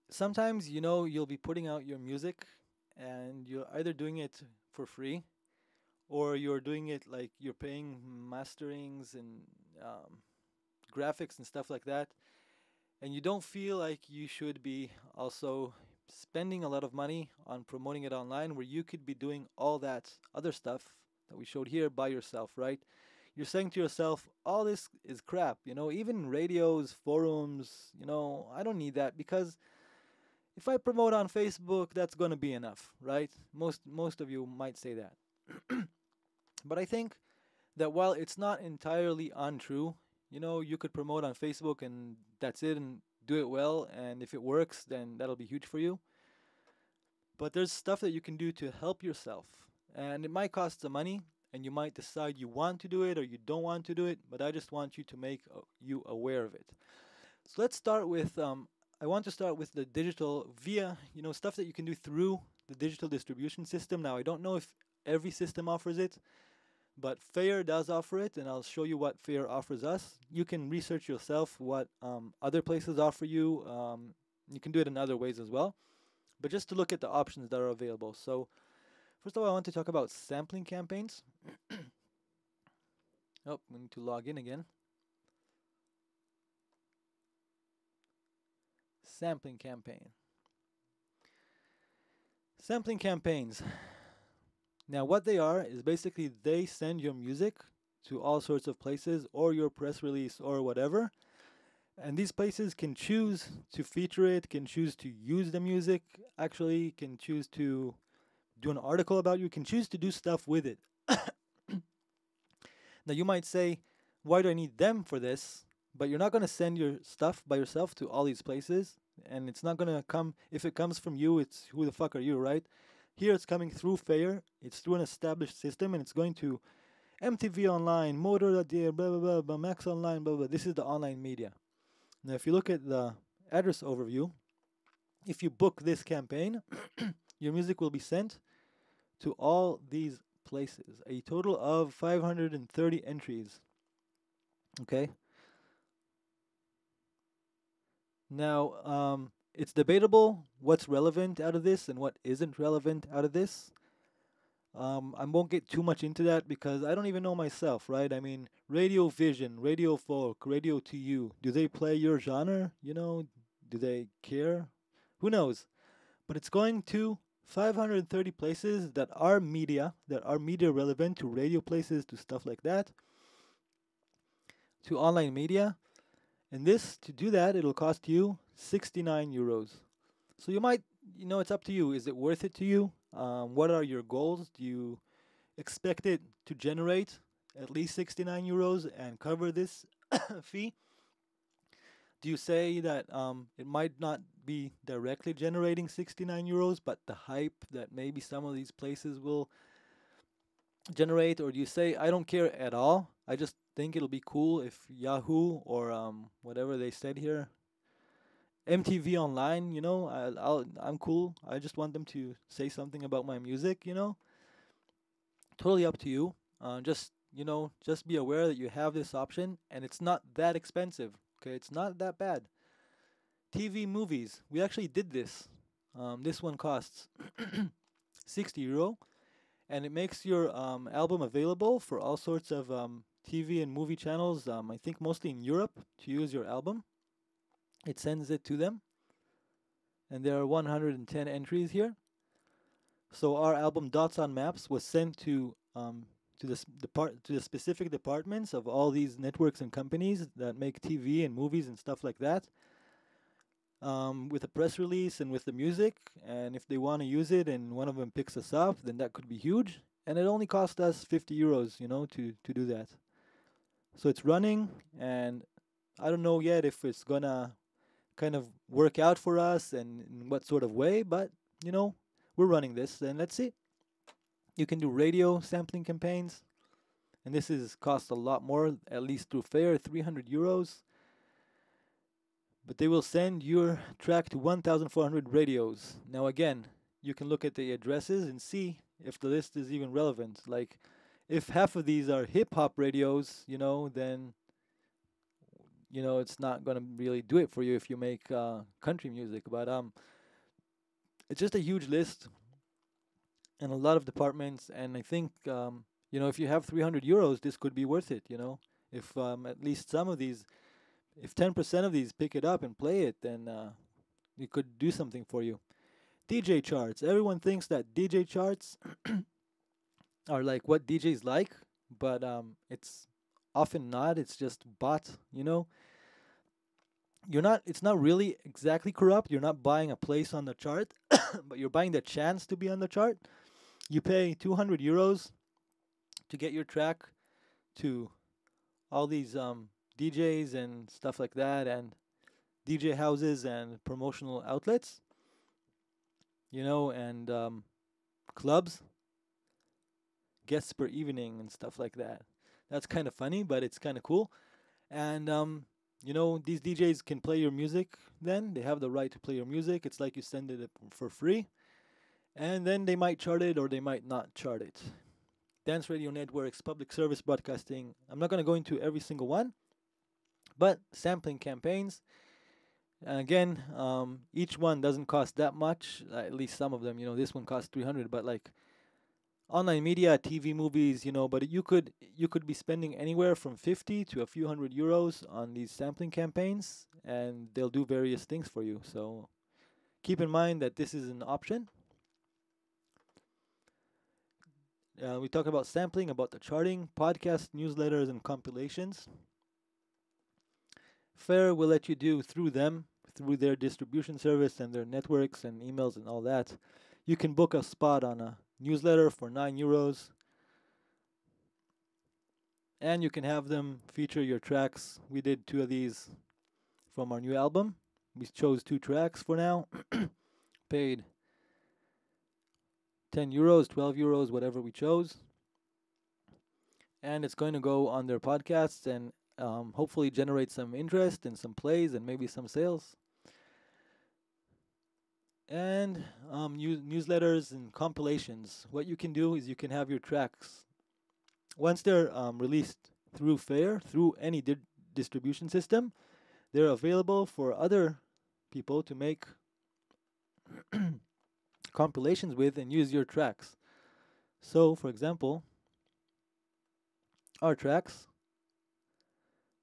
Sometimes, you'll be putting out your music and you're either doing it for free or you're doing it like you're paying masterings and um, graphics and stuff like that. And you don't feel like you should be also spending a lot of money on promoting it online where you could be doing all that other stuff that we showed here by yourself, right? You're saying to yourself, all this is crap, even radios, forums, I don't need that because if I promote on Facebook, that's going to be enough, right? Most of you might say that. But I think that while it's not entirely untrue, you could promote on Facebook and that's it and do it well, and if it works, then that'll be huge for you. But there's stuff that you can do to help yourself, and it might cost some money, and you might decide you want to do it or you don't want to do it, but I just want you to make you aware of it. So let's start with, I want to start with the digital via, stuff that you can do through the digital distribution system. Now, I don't know if every system offers it, but Fair does offer it, and I'll show you what Fair offers us. You can research yourself what other places offer you. You can do it in other ways as well. But just to look at the options that are available. So first of all, I want to talk about sampling campaigns. Oh, we need to log in again. Sampling campaign. Sampling campaigns. Now, what they are is basically they send your music to all sorts of places or your press release or whatever. And these places can choose to feature it, can choose to use the music, actually can choose to do an article about you, can choose to do stuff with it. Now, you might say, why do I need them for this? But you're not going to send your stuff by yourself to all these places. And it's not going to come, if it comes from you, it's who the fuck are you, right? Here it's coming through Fair. It's through an established system, and it's going to MTV Online, Motor, blah, blah, blah, Max Online, blah, blah. This is the online media. Now, if you look at the address overview, if you book this campaign, your music will be sent to all these places. A total of 530 entries. Okay? Now, it's debatable what's relevant out of this and what isn't relevant out of this. I won't get too much into that because I don't even know myself, right? I mean, Radio Vision, Radio Folk, Radio to You. Do they play your genre? Do they care? Who knows? But it's going to 530 places that are media relevant, to radio places, to stuff like that, to online media. And this, to do that, it'll cost you 69 euros. So you might, it's up to you. Is it worth it to you? What are your goals? Do you expect it to generate at least 69 euros and cover this fee? Do you say that it might not be directly generating 69 euros, but the hype that maybe some of these places will generate? Or do you say, I don't care at all, I just think it'll be cool if Yahoo or whatever they said here, MTV Online, I'm cool. I just want them to say something about my music, Totally up to you. Just be aware that you have this option, and it's not that expensive. Okay, it's not that bad. TV movies. We actually did this. This one costs 60 euro, and it makes your album available for all sorts of TV and movie channels. I think mostly in Europe to use your album. It sends it to them, and there are 110 entries here. So our album Dots on Maps was sent to the specific departments of all these networks and companies that make TV and movies and stuff like that, with a press release and with the music. And if they want to use it and one of them picks us up, then that could be huge. And it only cost us 50 euros, to do that. So it's running, and I don't know yet if it's gonna kind of work out for us and in what sort of way, but we're running this, and let's see. You can do radio sampling campaigns, and this is cost a lot more, at least through Fair, 300 euros. But they will send your track to 1,400 radios. Now again, you can look at the addresses and see if the list is even relevant. Like if half of these are hip hop radios, then it's not gonna really do it for you if you make country music. But it's just a huge list and a lot of departments, and I think if you have 300 euros, this could be worth it. If at least some of these, if 10% of these pick it up and play it, then it could do something for you. DJ charts. Everyone thinks that DJ charts are like what DJs like, but it's often not. It's just bot. You're not. It's not really exactly corrupt. You're not buying a place on the chart, but you're buying the chance to be on the chart. You pay 200 euros to get your track to all these DJs and stuff like that, and DJ houses and promotional outlets, and clubs, guests per evening and stuff like that. That's kind of funny, but it's kind of cool. And these DJs can play your music. Then they have the right to play your music. It's like you send it for free, and then they might chart it or they might not chart it. Dance radio networks, public service broadcasting. I'm not going to go into every single one, but sampling campaigns. And again, each one doesn't cost that much. At least some of them. This one costs 300, but like online media, TV, movies. But you could be spending anywhere from 50 to a few hundred euros on these sampling campaigns, and they'll do various things for you. So keep in mind that this is an option. We talk about sampling, about the charting, podcasts, newsletters, and compilations. Fair will let you do through them, through their distribution service and their networks and emails and all that. You can book a spot on a newsletter for 9 euros. And you can have them feature your tracks. We did 2 of these from our new album. We chose 2 tracks for now. Paid 10 euros, 12 euros, whatever we chose. And it's going to go on their podcasts and hopefully generate some interest and some plays and maybe some sales. And newsletters and compilations. What you can do is you can have your tracks, once they're released through Fair, through any distribution system, they're available for other people to make compilations with and use your tracks. So, for example, our tracks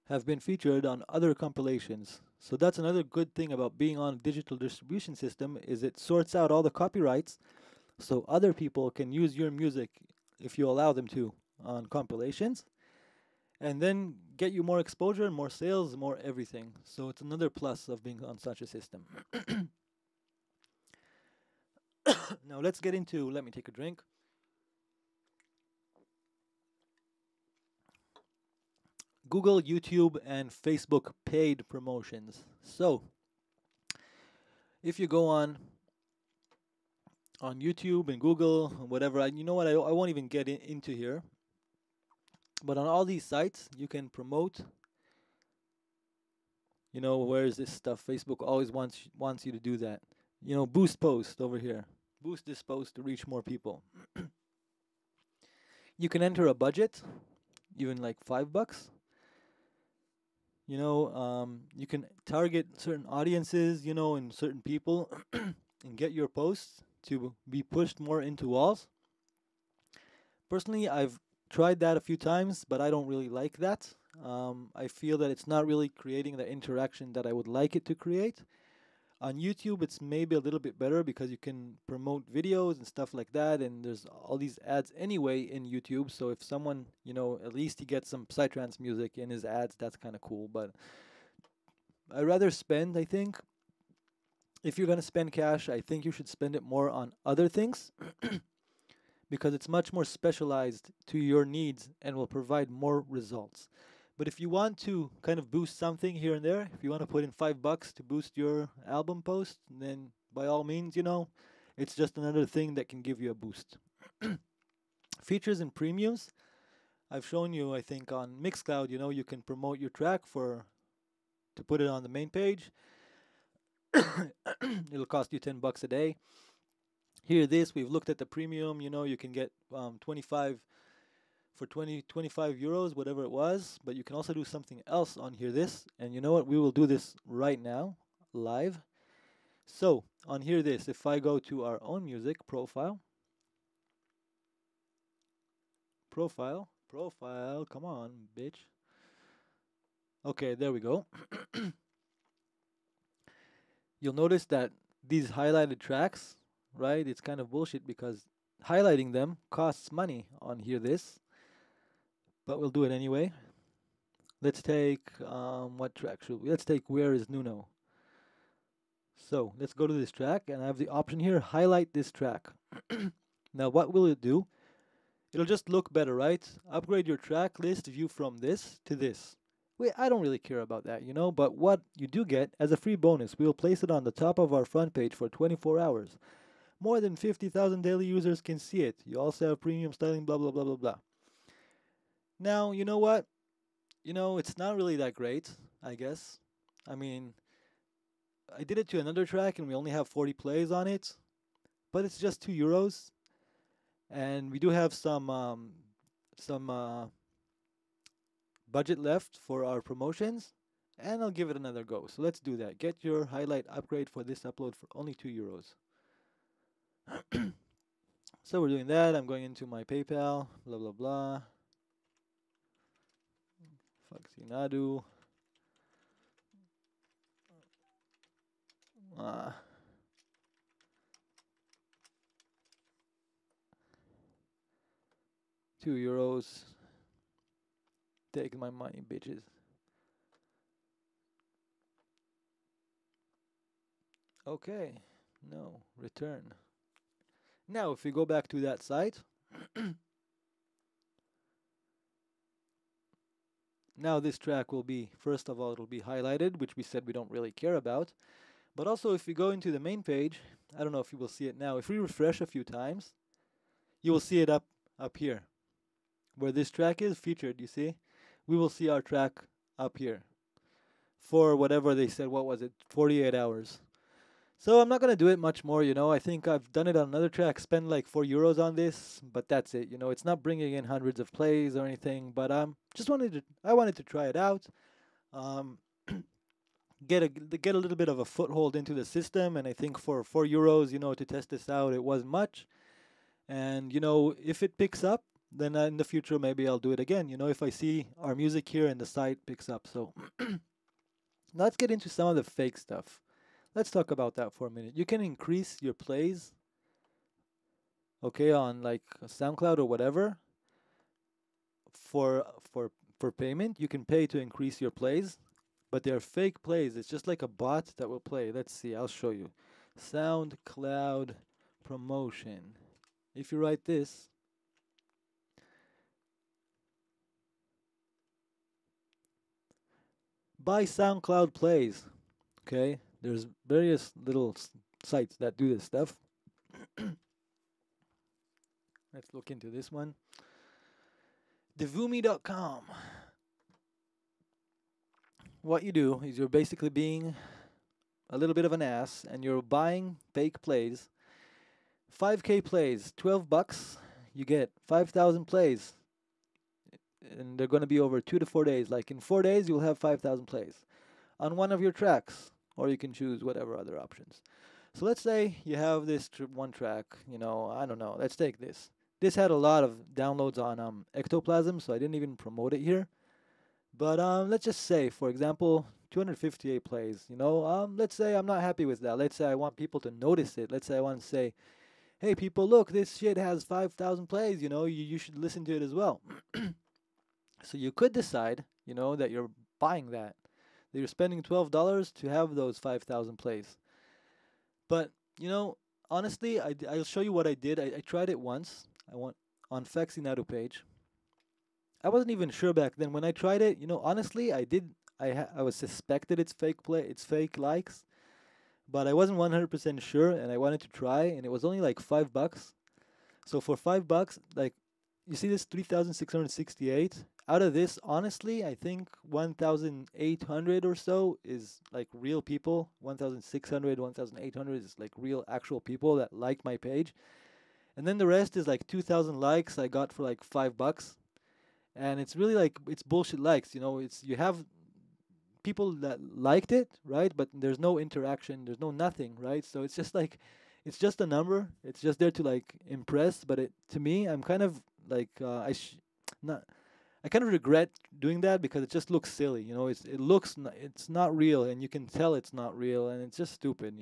have been featured on other compilations. So that's another good thing about being on a digital distribution system, is it sorts out all the copyrights so other people can use your music, if you allow them to, on compilations, and then get you more exposure, more sales, more everything. So it's another plus of being on such a system. Now let's get into, let me take a drink. Google, YouTube, and Facebook paid promotions. So if you go on YouTube and Google and whatever, I won't even get into here. But on all these sites, you can promote. Where is this stuff? Facebook always wants you to do that. Boost post over here. Boost this post to reach more people. You can enter a budget, even like $5. You can target certain audiences, and certain people, and get your posts to be pushed more into walls. Personally, I've tried that a few times, but I don't really like that. I feel that it's not really creating the interaction that I would like it to create. On YouTube, it's maybe a little bit better because you can promote videos and stuff like that, and there's all these ads anyway in YouTube. So if someone, at least he gets some psytrance music in his ads, that's kind of cool. But I'd rather spend, I think, if you're going to spend cash, I think you should spend it more on other things because it's much more specialized to your needs and will provide more results. But if you want to kind of boost something here and there, if you want to put in $5 to boost your album post, then by all means, it's just another thing that can give you a boost. Features and premiums. I've shown you, I think, on Mixcloud, you can promote your track to put it on the main page. It'll cost you $10 a day. Here, we've looked at the premium, you can get 25 for 25 euros, whatever it was. But you can also do something else on Hear This. And you know what? We will do this right now, live. So on Hear This, if I go to our own music profile, come on, bitch. Okay, there we go. You'll notice that these highlighted tracks, right? It's kind of bullshit because highlighting them costs money on Hear This, but we'll do it anyway. Let's take, what track should we? Let's take Where is Nuno. So let's go to this track, and I have the option here, highlight this track. Now what will it do? It'll just look better, right? Upgrade your track list view from this to this. Wait, I don't really care about that, you know, but what you do get as a free bonus, we'll place it on the top of our front page for 24 hours. More than 50,000 daily users can see it. You also have premium styling, blah, blah, blah, blah, blah. Now, you know what? You know, it's not really that great, I guess. I mean, I did it to another track and we only have 40 plays on it, but it's just €2. And we do have some budget left for our promotions, and I'll give it another go. So let's do that. Get your highlight upgrade for this upload for only €2. So we're doing that. I'm going into my PayPal, blah, blah, blah. Faxi Nadu. €2. Take my money, bitches. Okay. No. Return. Now, if we go back to that site, now this track will be, first of all, it'll be highlighted, which we said we don't really care about. But also, if we go into the main page, I don't know if you will see it now. If we refresh a few times, you will see it up here. Where this track is featured, you see? We will see our track up here. For whatever they said, what was it? 48 hours. So I'm not going to do it much more, you know. I think I've done it on another track, spend like €4 on this, but that's it. You know, it's not bringing in hundreds of plays or anything, but I wanted to try it out. Get a little bit of a foothold into the system, and I think for €4, you know, to test this out, it wasn't much. And, you know, if it picks up, then in the future maybe I'll do it again, you know, if I see our music here and the site picks up. So let's get into some of the fake stuff. Let's talk about that for a minute. You can increase your plays, okay, on like SoundCloud or whatever. For payment, you can pay to increase your plays, but they're fake plays. It's just like a bot that will play. Let's see, I'll show you. SoundCloud promotion. If you write this, buy SoundCloud plays, okay? There's various little sites that do this stuff. Let's look into this one. Devumi.com. What you do is you're basically being a little bit of an ass and you're buying fake plays. 5K plays, $12. You get 5,000 plays. And they're going to be over 2 to 4 days. Like in 4 days, you'll have 5,000 plays on one of your tracks. Or you can choose whatever other options. So let's say you have this one track, you know, I don't know. Let's take this. This had a lot of downloads on Ectoplasm, so I didn't even promote it here. But let's just say, for example, 258 plays. You know, let's say I'm not happy with that. Let's say I want people to notice it. Let's say I want to say, hey, people, look, this shit has 5,000 plays. You know, you should listen to it as well. So you could decide, you know, that you're buying that you're spending $12 to have those 5,000 plays. But, you know, honestly, I'll show you what I did. I tried it once. I went on Faxi Nadu page. I wasn't even sure back then. When I tried it, you know, honestly, I was suspected it's fake likes. But I wasn't 100% sure, and I wanted to try, and it was only like $5. So for $5, like, you see this 3,668? Out of this, honestly, I think 1,800 or so is like real people. 1,600, 1,800 is like real actual people that like my page. And then the rest is like 2,000 likes I got for like $5. and it's really like it's bullshit likes. It's you have people that liked it, right? But there's no interaction, there's no nothing, right? So it's just like it's just a number. It's just there to like impress. But it to me, I'm kind of like not. I kind of regret doing that because it just looks silly. It's not real, and you can tell it's not real, and it's just stupid.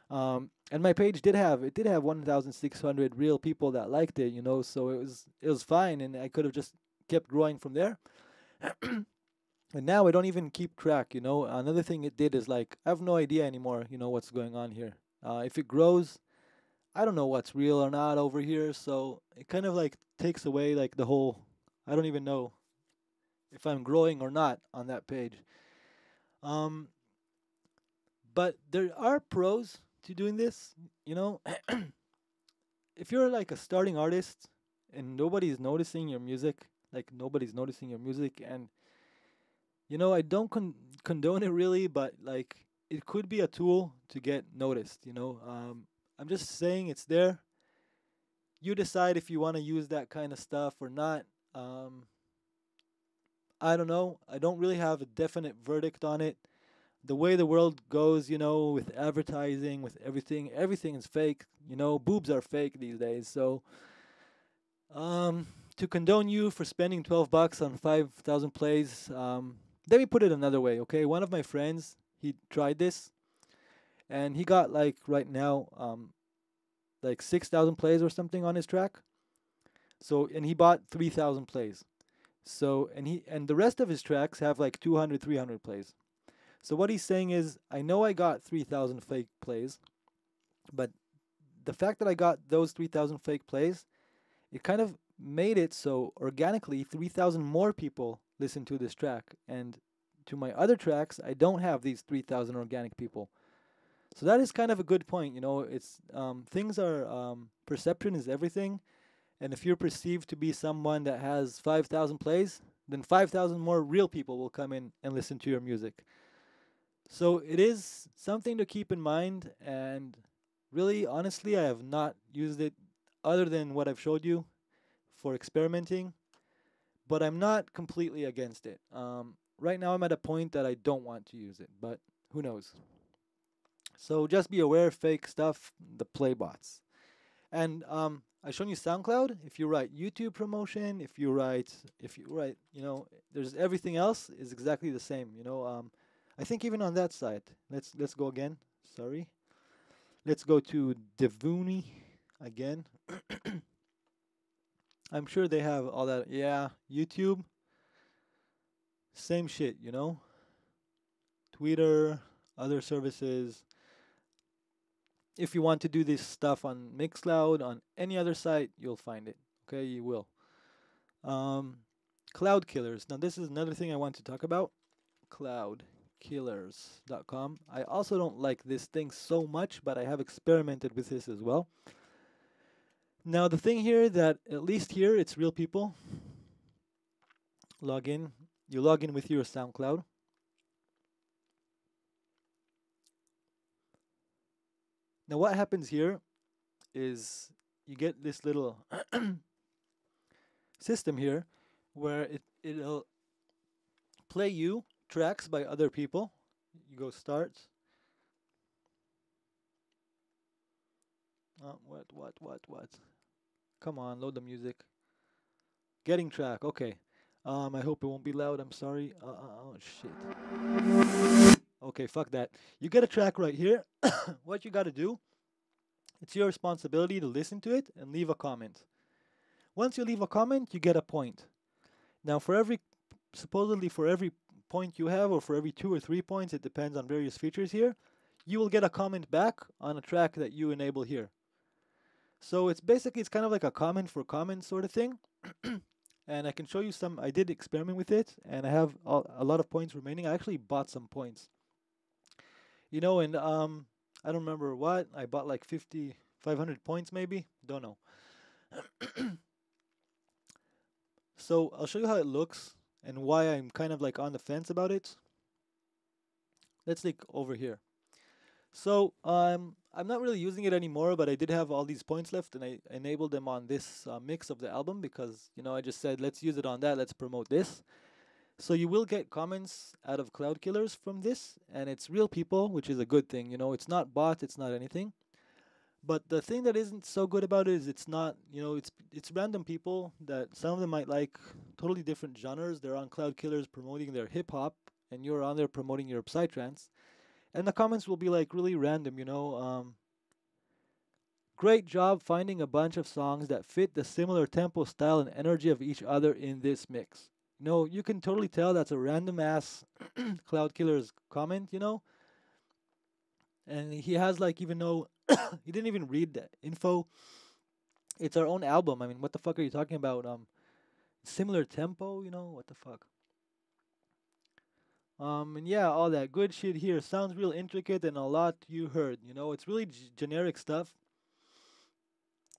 And my page did have 1,600 real people that liked it. So it was fine, and I could have just kept growing from there. And now I don't even keep track. Another thing it did is like I have no idea anymore. What's going on here. If it grows, I don't know what's real or not over here. So it kind of like takes away like the whole. I don't even know if I'm growing or not on that page. Um, but there are pros to doing this. If you're like a starting artist and nobody's noticing your music, and I don't condone it really, but like it could be a tool to get noticed. I'm just saying it's there. You decide if you want to use that kind of stuff or not. I don't know. I don't really have a definite verdict on it. The way the world goes, with advertising, with everything is fake. Boobs are fake these days. So, to condone you for spending $12 on 5,000 plays, let me put it another way, okay? One of my friends, he tried this, and he got like right now, like 6,000 plays or something on his track. So, and he bought 3,000 plays. So, and the rest of his tracks have like 200, 300 plays. So what he's saying is, I know I got 3,000 fake plays, but the fact that I got those 3,000 fake plays, it kind of made it so organically 3,000 more people listen to this track. And to my other tracks, I don't have these 3,000 organic people. So that is kind of a good point. It's things are perception is everything. And if you're perceived to be someone that has 5,000 plays, then 5,000 more real people will come in and listen to your music. So it is something to keep in mind. And really, honestly, I have not used it other than what I've showed you for experimenting. But I'm not completely against it. Right now, I'm at a point that I don't want to use it. But who knows? So just be aware, fake stuff, the play bots. And I've shown you SoundCloud. If you write YouTube promotion, if you write, there's everything else is exactly the same. I think even on that site. Let's go again. Sorry. Let's go to Devuni again. I'm sure they have all that. Yeah, YouTube. Same shit. Twitter, other services. If you want to do this stuff on Mixcloud, on any other site, you'll find it. Okay, you will. Cloud Killers. Now, this is another thing I want to talk about. Cloudkillers.com. I also don't like this thing so much, but I have experimented with this as well. Now, the thing here that, at least here, it's real people. Log in. You log in with your SoundCloud. Now what happens here is you get this little system here where it'll play you tracks by other people. You go start. What? Come on, load the music. Getting track, okay. I hope it won't be loud, I'm sorry. Oh shit. Okay, fuck that. You get a track right here. What you gotta do, it's your responsibility to listen to it and leave a comment. Once you leave a comment, you get a point. Now supposedly for every point you have, or for every 2 or 3 points, it depends on various features here, you will get a comment back on a track that you enable here. So it's kind of like a comment for comment sort of thing. And I can show you some. I did experiment with it, and I have a lot of points remaining. I actually bought some points. And I don't remember what. I bought like 500 points maybe. Don't know. So I'll show you how it looks and why I'm kind of like on the fence about it. Let's look over here. So I'm not really using it anymore, but I did have all these points left, and I enabled them on this mix of the album because I just said let's use it on that. Let's promote this. So you will get comments out of Cloud Killers from this, and it's real people, which is a good thing. It's not bots, it's not anything. But the thing that isn't so good about it is it's not, it's random people that some of them might like totally different genres. They're on Cloud Killers promoting their hip hop, and you're on there promoting your psytrance. And the comments will be like really random. Great job finding a bunch of songs that fit the similar tempo, style, and energy of each other in this mix. You can totally tell that's a random ass Cloud Killers comment. And he has like even though he didn't even read the info. It's our own album. I mean, what the fuck are you talking about? Similar tempo, what the fuck? And yeah, all that good shit here sounds real intricate and a lot you heard. It's really generic stuff.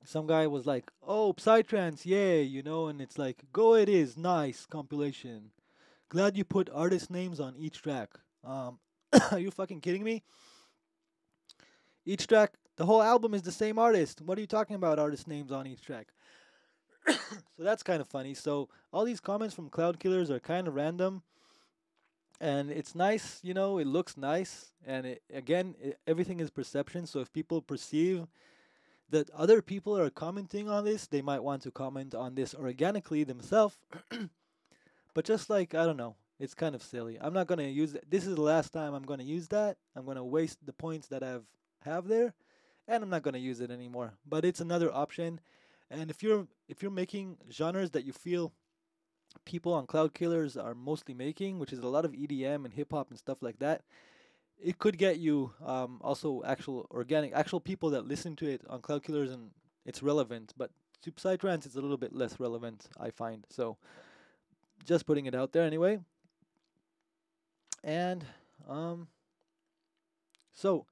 Some guy was like, "Oh, Psytrance, yay," and it's like, "Go it is, nice compilation. Glad you put artist names on each track." Are you fucking kidding me? Each track, the whole album is the same artist. What are you talking about, artist names on each track? So that's kind of funny. So all these comments from Cloud Killers are kind of random, and it's nice. It looks nice, and everything is perception. So if people perceive that other people are commenting on this, they might want to comment on this organically themselves. But just like, I don't know, it's kind of silly. I'm not gonna use it. This is the last time I'm gonna use that. I'm gonna waste the points that have there, and I'm not gonna use it anymore. But it's another option. And if you're making genres that you feel people on Cloud Killers are mostly making, which is a lot of EDM and hip hop and stuff like that, it could get you also actual people that listen to it on Cloud Killers, and it's relevant. But to Psytrance, it's a little bit less relevant, I find. So just putting it out there anyway. And so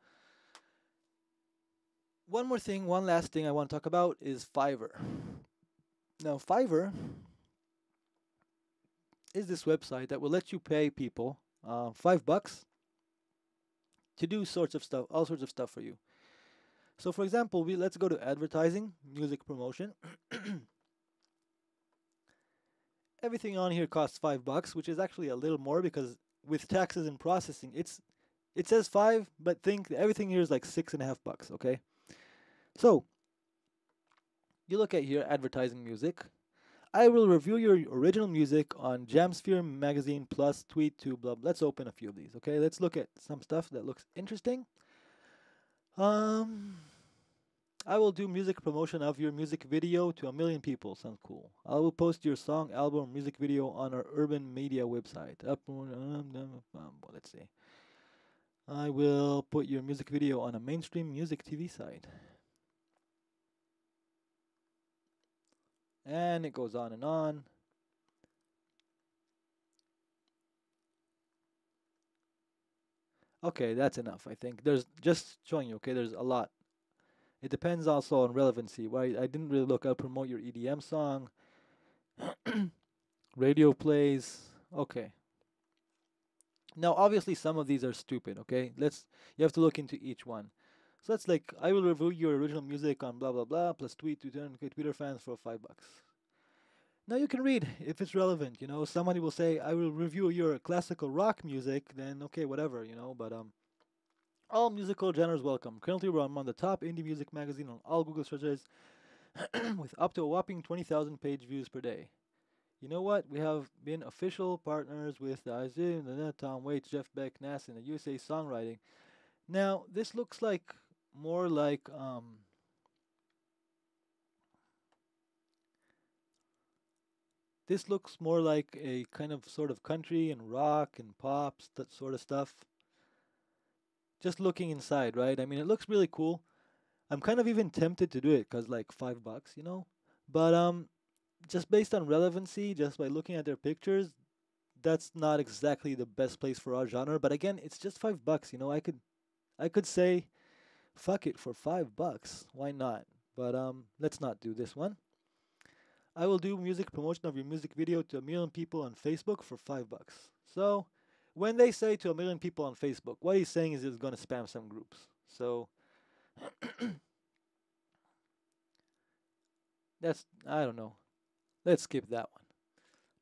one last thing I want to talk about is Fiverr. Now, Fiverr is this website that will let you pay people $5 to do all sorts of stuff for you. So, for example, let's go to advertising, music promotion. Everything on here costs $5, which is actually a little more because with taxes and processing, it says 5, but think everything here is like $6.50. Okay, so you look at here, advertising music. I will review your original music on Jamsphere magazine plus tweet to blah. Let's open a few of these. Okay, let's look at some stuff that looks interesting. I will do music promotion of your music video to 1 million people. Sounds cool. I will post your song, album, music video on our urban media website. Let's see. I will put your music video on a mainstream music TV site. And it goes on and on. Okay, that's enough, I think. There's just showing you, okay, there's a lot. It depends also on relevancy. Right? I didn't really look. I'll promote your EDM song. Radio plays. Okay. Now, obviously, some of these are stupid. Okay, you have to look into each one. So that's like, I will review your original music on blah blah blah plus tweet to 10K Twitter fans for $5. Now you can read if it's relevant. Somebody will say, I will review your classical rock music. Then okay, whatever. But all musical genres welcome. Currently, we're on the top indie music magazine on all Google searches with up to a whopping 20,000 page views per day. You know what? We have been official partners with Tom Waits, Jeff Beck, Nas, and the USA Songwriting. Now, this looks like more like a kind of sort of country and rock and pop, that sort of stuff. Just looking inside, right? I mean, it looks really cool. I'm kind of even tempted to do it because like $5, But just based on relevancy, just by looking at their pictures, that's not exactly the best place for our genre. But again, it's just $5. I could say, fuck it for $5. Why not? But let's not do this one. I will do music promotion of your music video to 1 million people on Facebook for $5. So when they say to 1 million people on Facebook, what he's saying is he's going to spam some groups. So I don't know. Let's skip that one.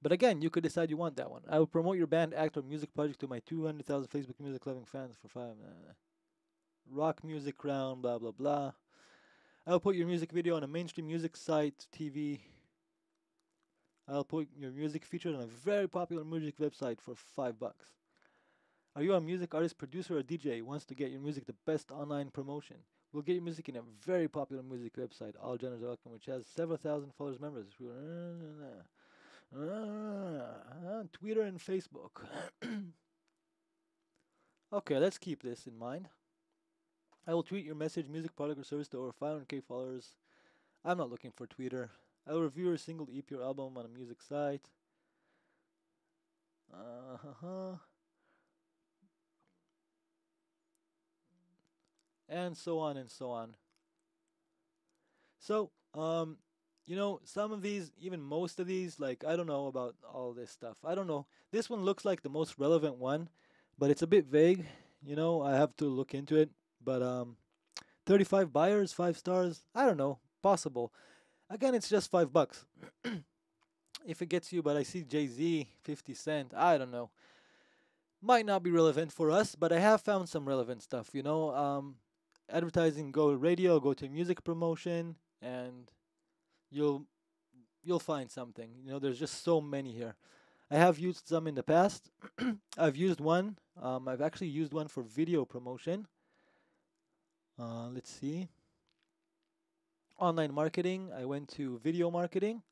But again, you could decide you want that one. I will promote your band, act, or music project to my 200,000 Facebook music loving fans for 5. Rock music round, blah, blah, blah. I'll put your music video on a mainstream music site, TV. I'll put your music featured on a very popular music website for $5. Are you a music artist, producer, or DJ who wants to get your music the best online promotion? We'll get your music in a very popular music website, All Genres Are Welcome, which has several thousand followers, members. Twitter and Facebook. Okay, let's keep this in mind. I will tweet your message, music, product, or service to over 500k followers. I'm not looking for Twitter. I will review your single, EP, or album on a music site. And so on and so on. So, some of these, even most of these, like, I don't know about all this stuff. I don't know. This one looks like the most relevant one, but it's a bit vague. I have to look into it. But 35 buyers, 5 stars. I don't know. Possible. Again, it's just $5. If it gets you, but I see Jay-Z, 50 Cent. I don't know. Might not be relevant for us, but I have found some relevant stuff. Advertising, go to radio, go to music promotion, and you'll find something. There's just so many here. I have used some in the past. I've used one. I've actually used one for video promotion. Let's see. Online marketing. I went to video marketing.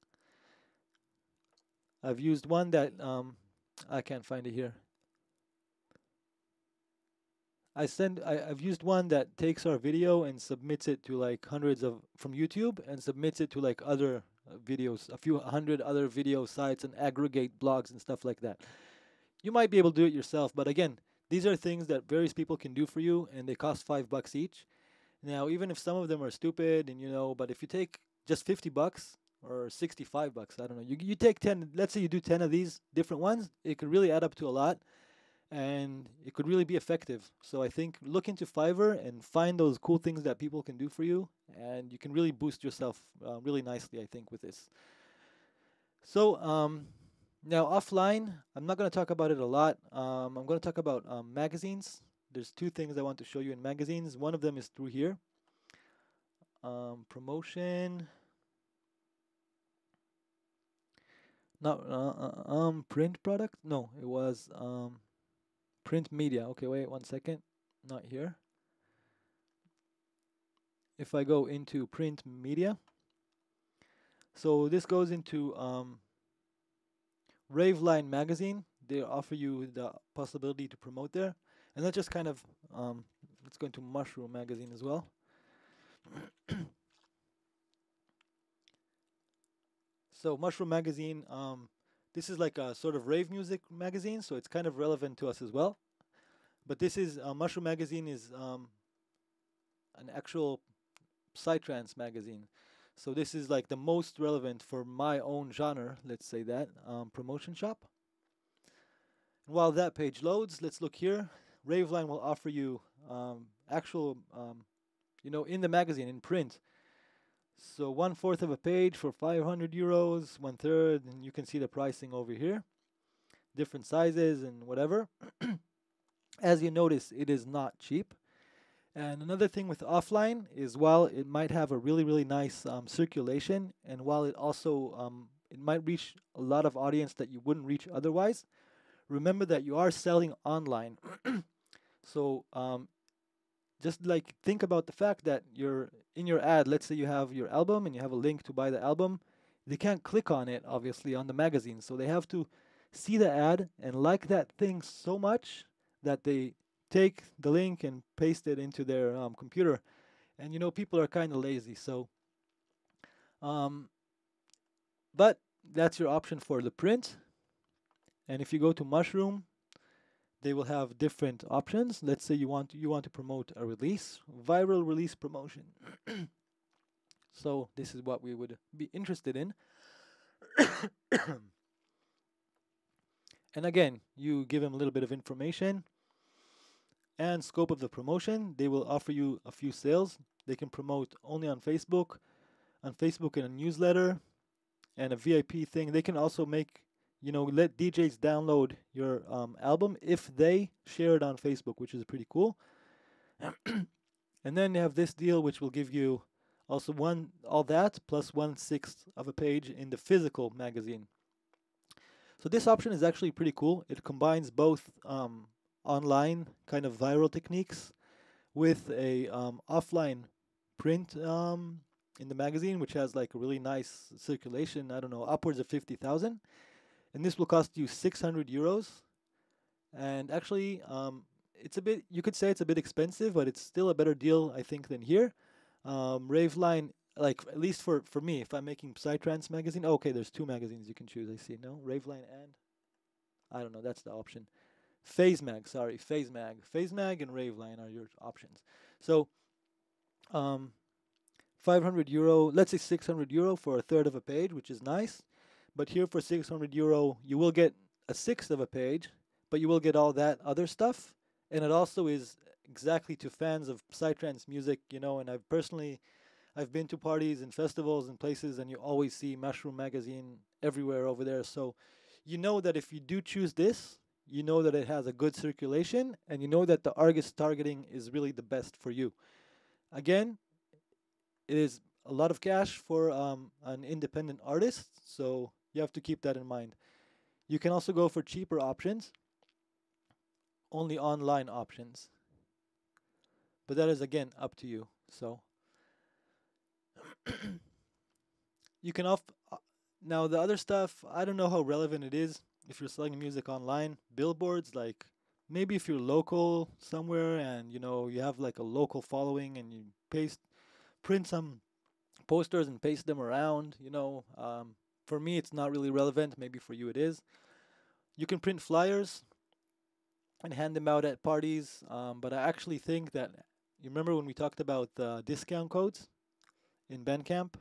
I've used one that I can't find it here. I've used one that takes our video and submits it to like hundreds from YouTube and submits it to like other videos, a few hundred other video sites, and aggregate blogs and stuff like that. You might be able to do it yourself, but again, these are things that various people can do for you, and they cost $5 each. Now, even if some of them are stupid, and but if you take just $50 or $65, I don't know, you take 10. Let's say you do 10 of these different ones, it could really add up to a lot. And it could really be effective. So I think look into Fiverr and find those cool things that people can do for you, and you can really boost yourself really nicely, I think, with this. So now offline, I'm not going to talk about it a lot. I'm going to talk about magazines. There's 2 things I want to show you in magazines. One of them is through here. Promotion. Not print product. No, it was print media. Okay, wait 1 second. Not here. If I go into print media, so this goes into Raveline magazine. They offer you the possibility to promote there, and that's just kind of let's go into Mushroom magazine as well. So Mushroom magazine, this is like a sort of rave music magazine, so it's kind of relevant to us as well. But this is Mushroom magazine is an actual psytrance magazine. So this is like the most relevant for my own genre, let's say that, promotion shop. And while that page loads, let's look here. Raveline will offer you actual, in the magazine, in print. So 1/4 of a page for €500, 1/3, and you can see the pricing over here. Different sizes and whatever. As you notice, it is not cheap. And another thing with offline is while it might have a really, really nice circulation, and while it also it might reach a lot of audience that you wouldn't reach otherwise, remember that you are selling online. So just like think about the fact that you're in your ad, let's say you have your album and you have a link to buy the album. They can't click on it, obviously, on the magazine. So they have to see the ad and like that thing so much that they take the link and paste it into their computer. And people are kind of lazy, so but that's your option for the print. And if you go to Mushroom, they will have different options. Let's say you want to promote a release, viral release promotion. So this is what we would be interested in. And again, you give them a little bit of information. and scope of the promotion, they will offer you a few sales. They can promote only on Facebook in a newsletter and a VIP thing. They can also make, let DJs download your album if they share it on Facebook, which is pretty cool. And then they have this deal, which will give you also all that plus 1/6 of a page in the physical magazine. So this option is actually pretty cool. It combines both online kind of viral techniques with a offline print in the magazine, which has like a really nice circulation. I don't know, upwards of 50,000, and this will cost you 600 euros. And actually, it's a bit. You could say it's a bit expensive, but it's still a better deal, I think, than here. Raveline, like at least for me, if I'm making Psytrance magazine, okay, there's 2 magazines you can choose. I see. No, Raveline and I don't know. That's the option. Phase Mag, Phase Mag and Raveline are your options. So, 500 euro, let's say 600 euro for a third of a page, which is nice. But here for 600 euro, you will get a sixth of a page, but you will get all that other stuff. And it also is exactly to fans of Psytrance music, and I've been to parties and festivals and places, and you always see Mushroom Magazine everywhere over there. So you know that if you do choose this, you know that it has a good circulation, and you know that the artist targeting is really the best for you. Again, it is a lot of cash for an independent artist, so you have to keep that in mind. You can also go for cheaper options, only online options. But that is, again, up to you. So you can now the other stuff, I don't know how relevant it is if you're selling music online. Billboards, like maybe if you're local somewhere and you have like a local following and you print some posters and paste them around, for me it's not really relevant. Maybe for you it is. You can print flyers and hand them out at parties, but I actually think that, you remember when we talked about the discount codes in Bandcamp?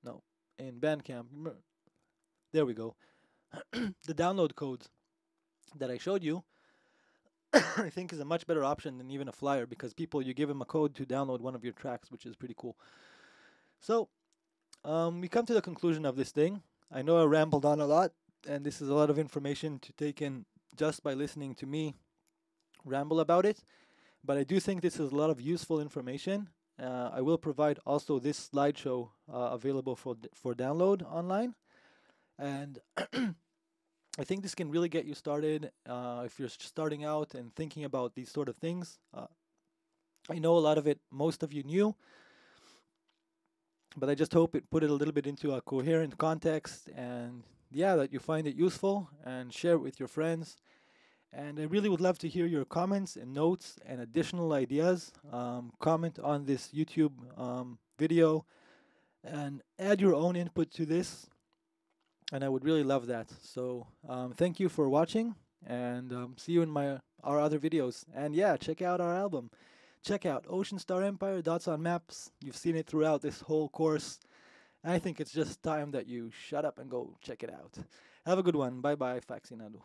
No, in Bandcamp. There we go. The download codes that I showed you, I think is a much better option than even a flyer, because you give them a code to download one of your tracks, which is pretty cool. So, we come to the conclusion of this thing. I know I rambled on a lot, and this is a lot of information to take in just by listening to me ramble about it, but I do think this is a lot of useful information. I will provide also this slideshow available for download online, and I think this can really get you started if you're starting out and thinking about these sort of things. I know a lot of it, most of you knew, but I just hope it put it a little bit into a coherent context, and that you find it useful and share it with your friends. And I really would love to hear your comments and notes and additional ideas. Comment on this YouTube video and add your own input to this, and I would really love that. So thank you for watching, and see you in our other videos. And check out our album. Check out Ocean Star Empire, Dots on Maps. You've seen it throughout this whole course. I think it's just time that you shut up and go check it out. Have a good one. Bye-bye, Faxi Nadu.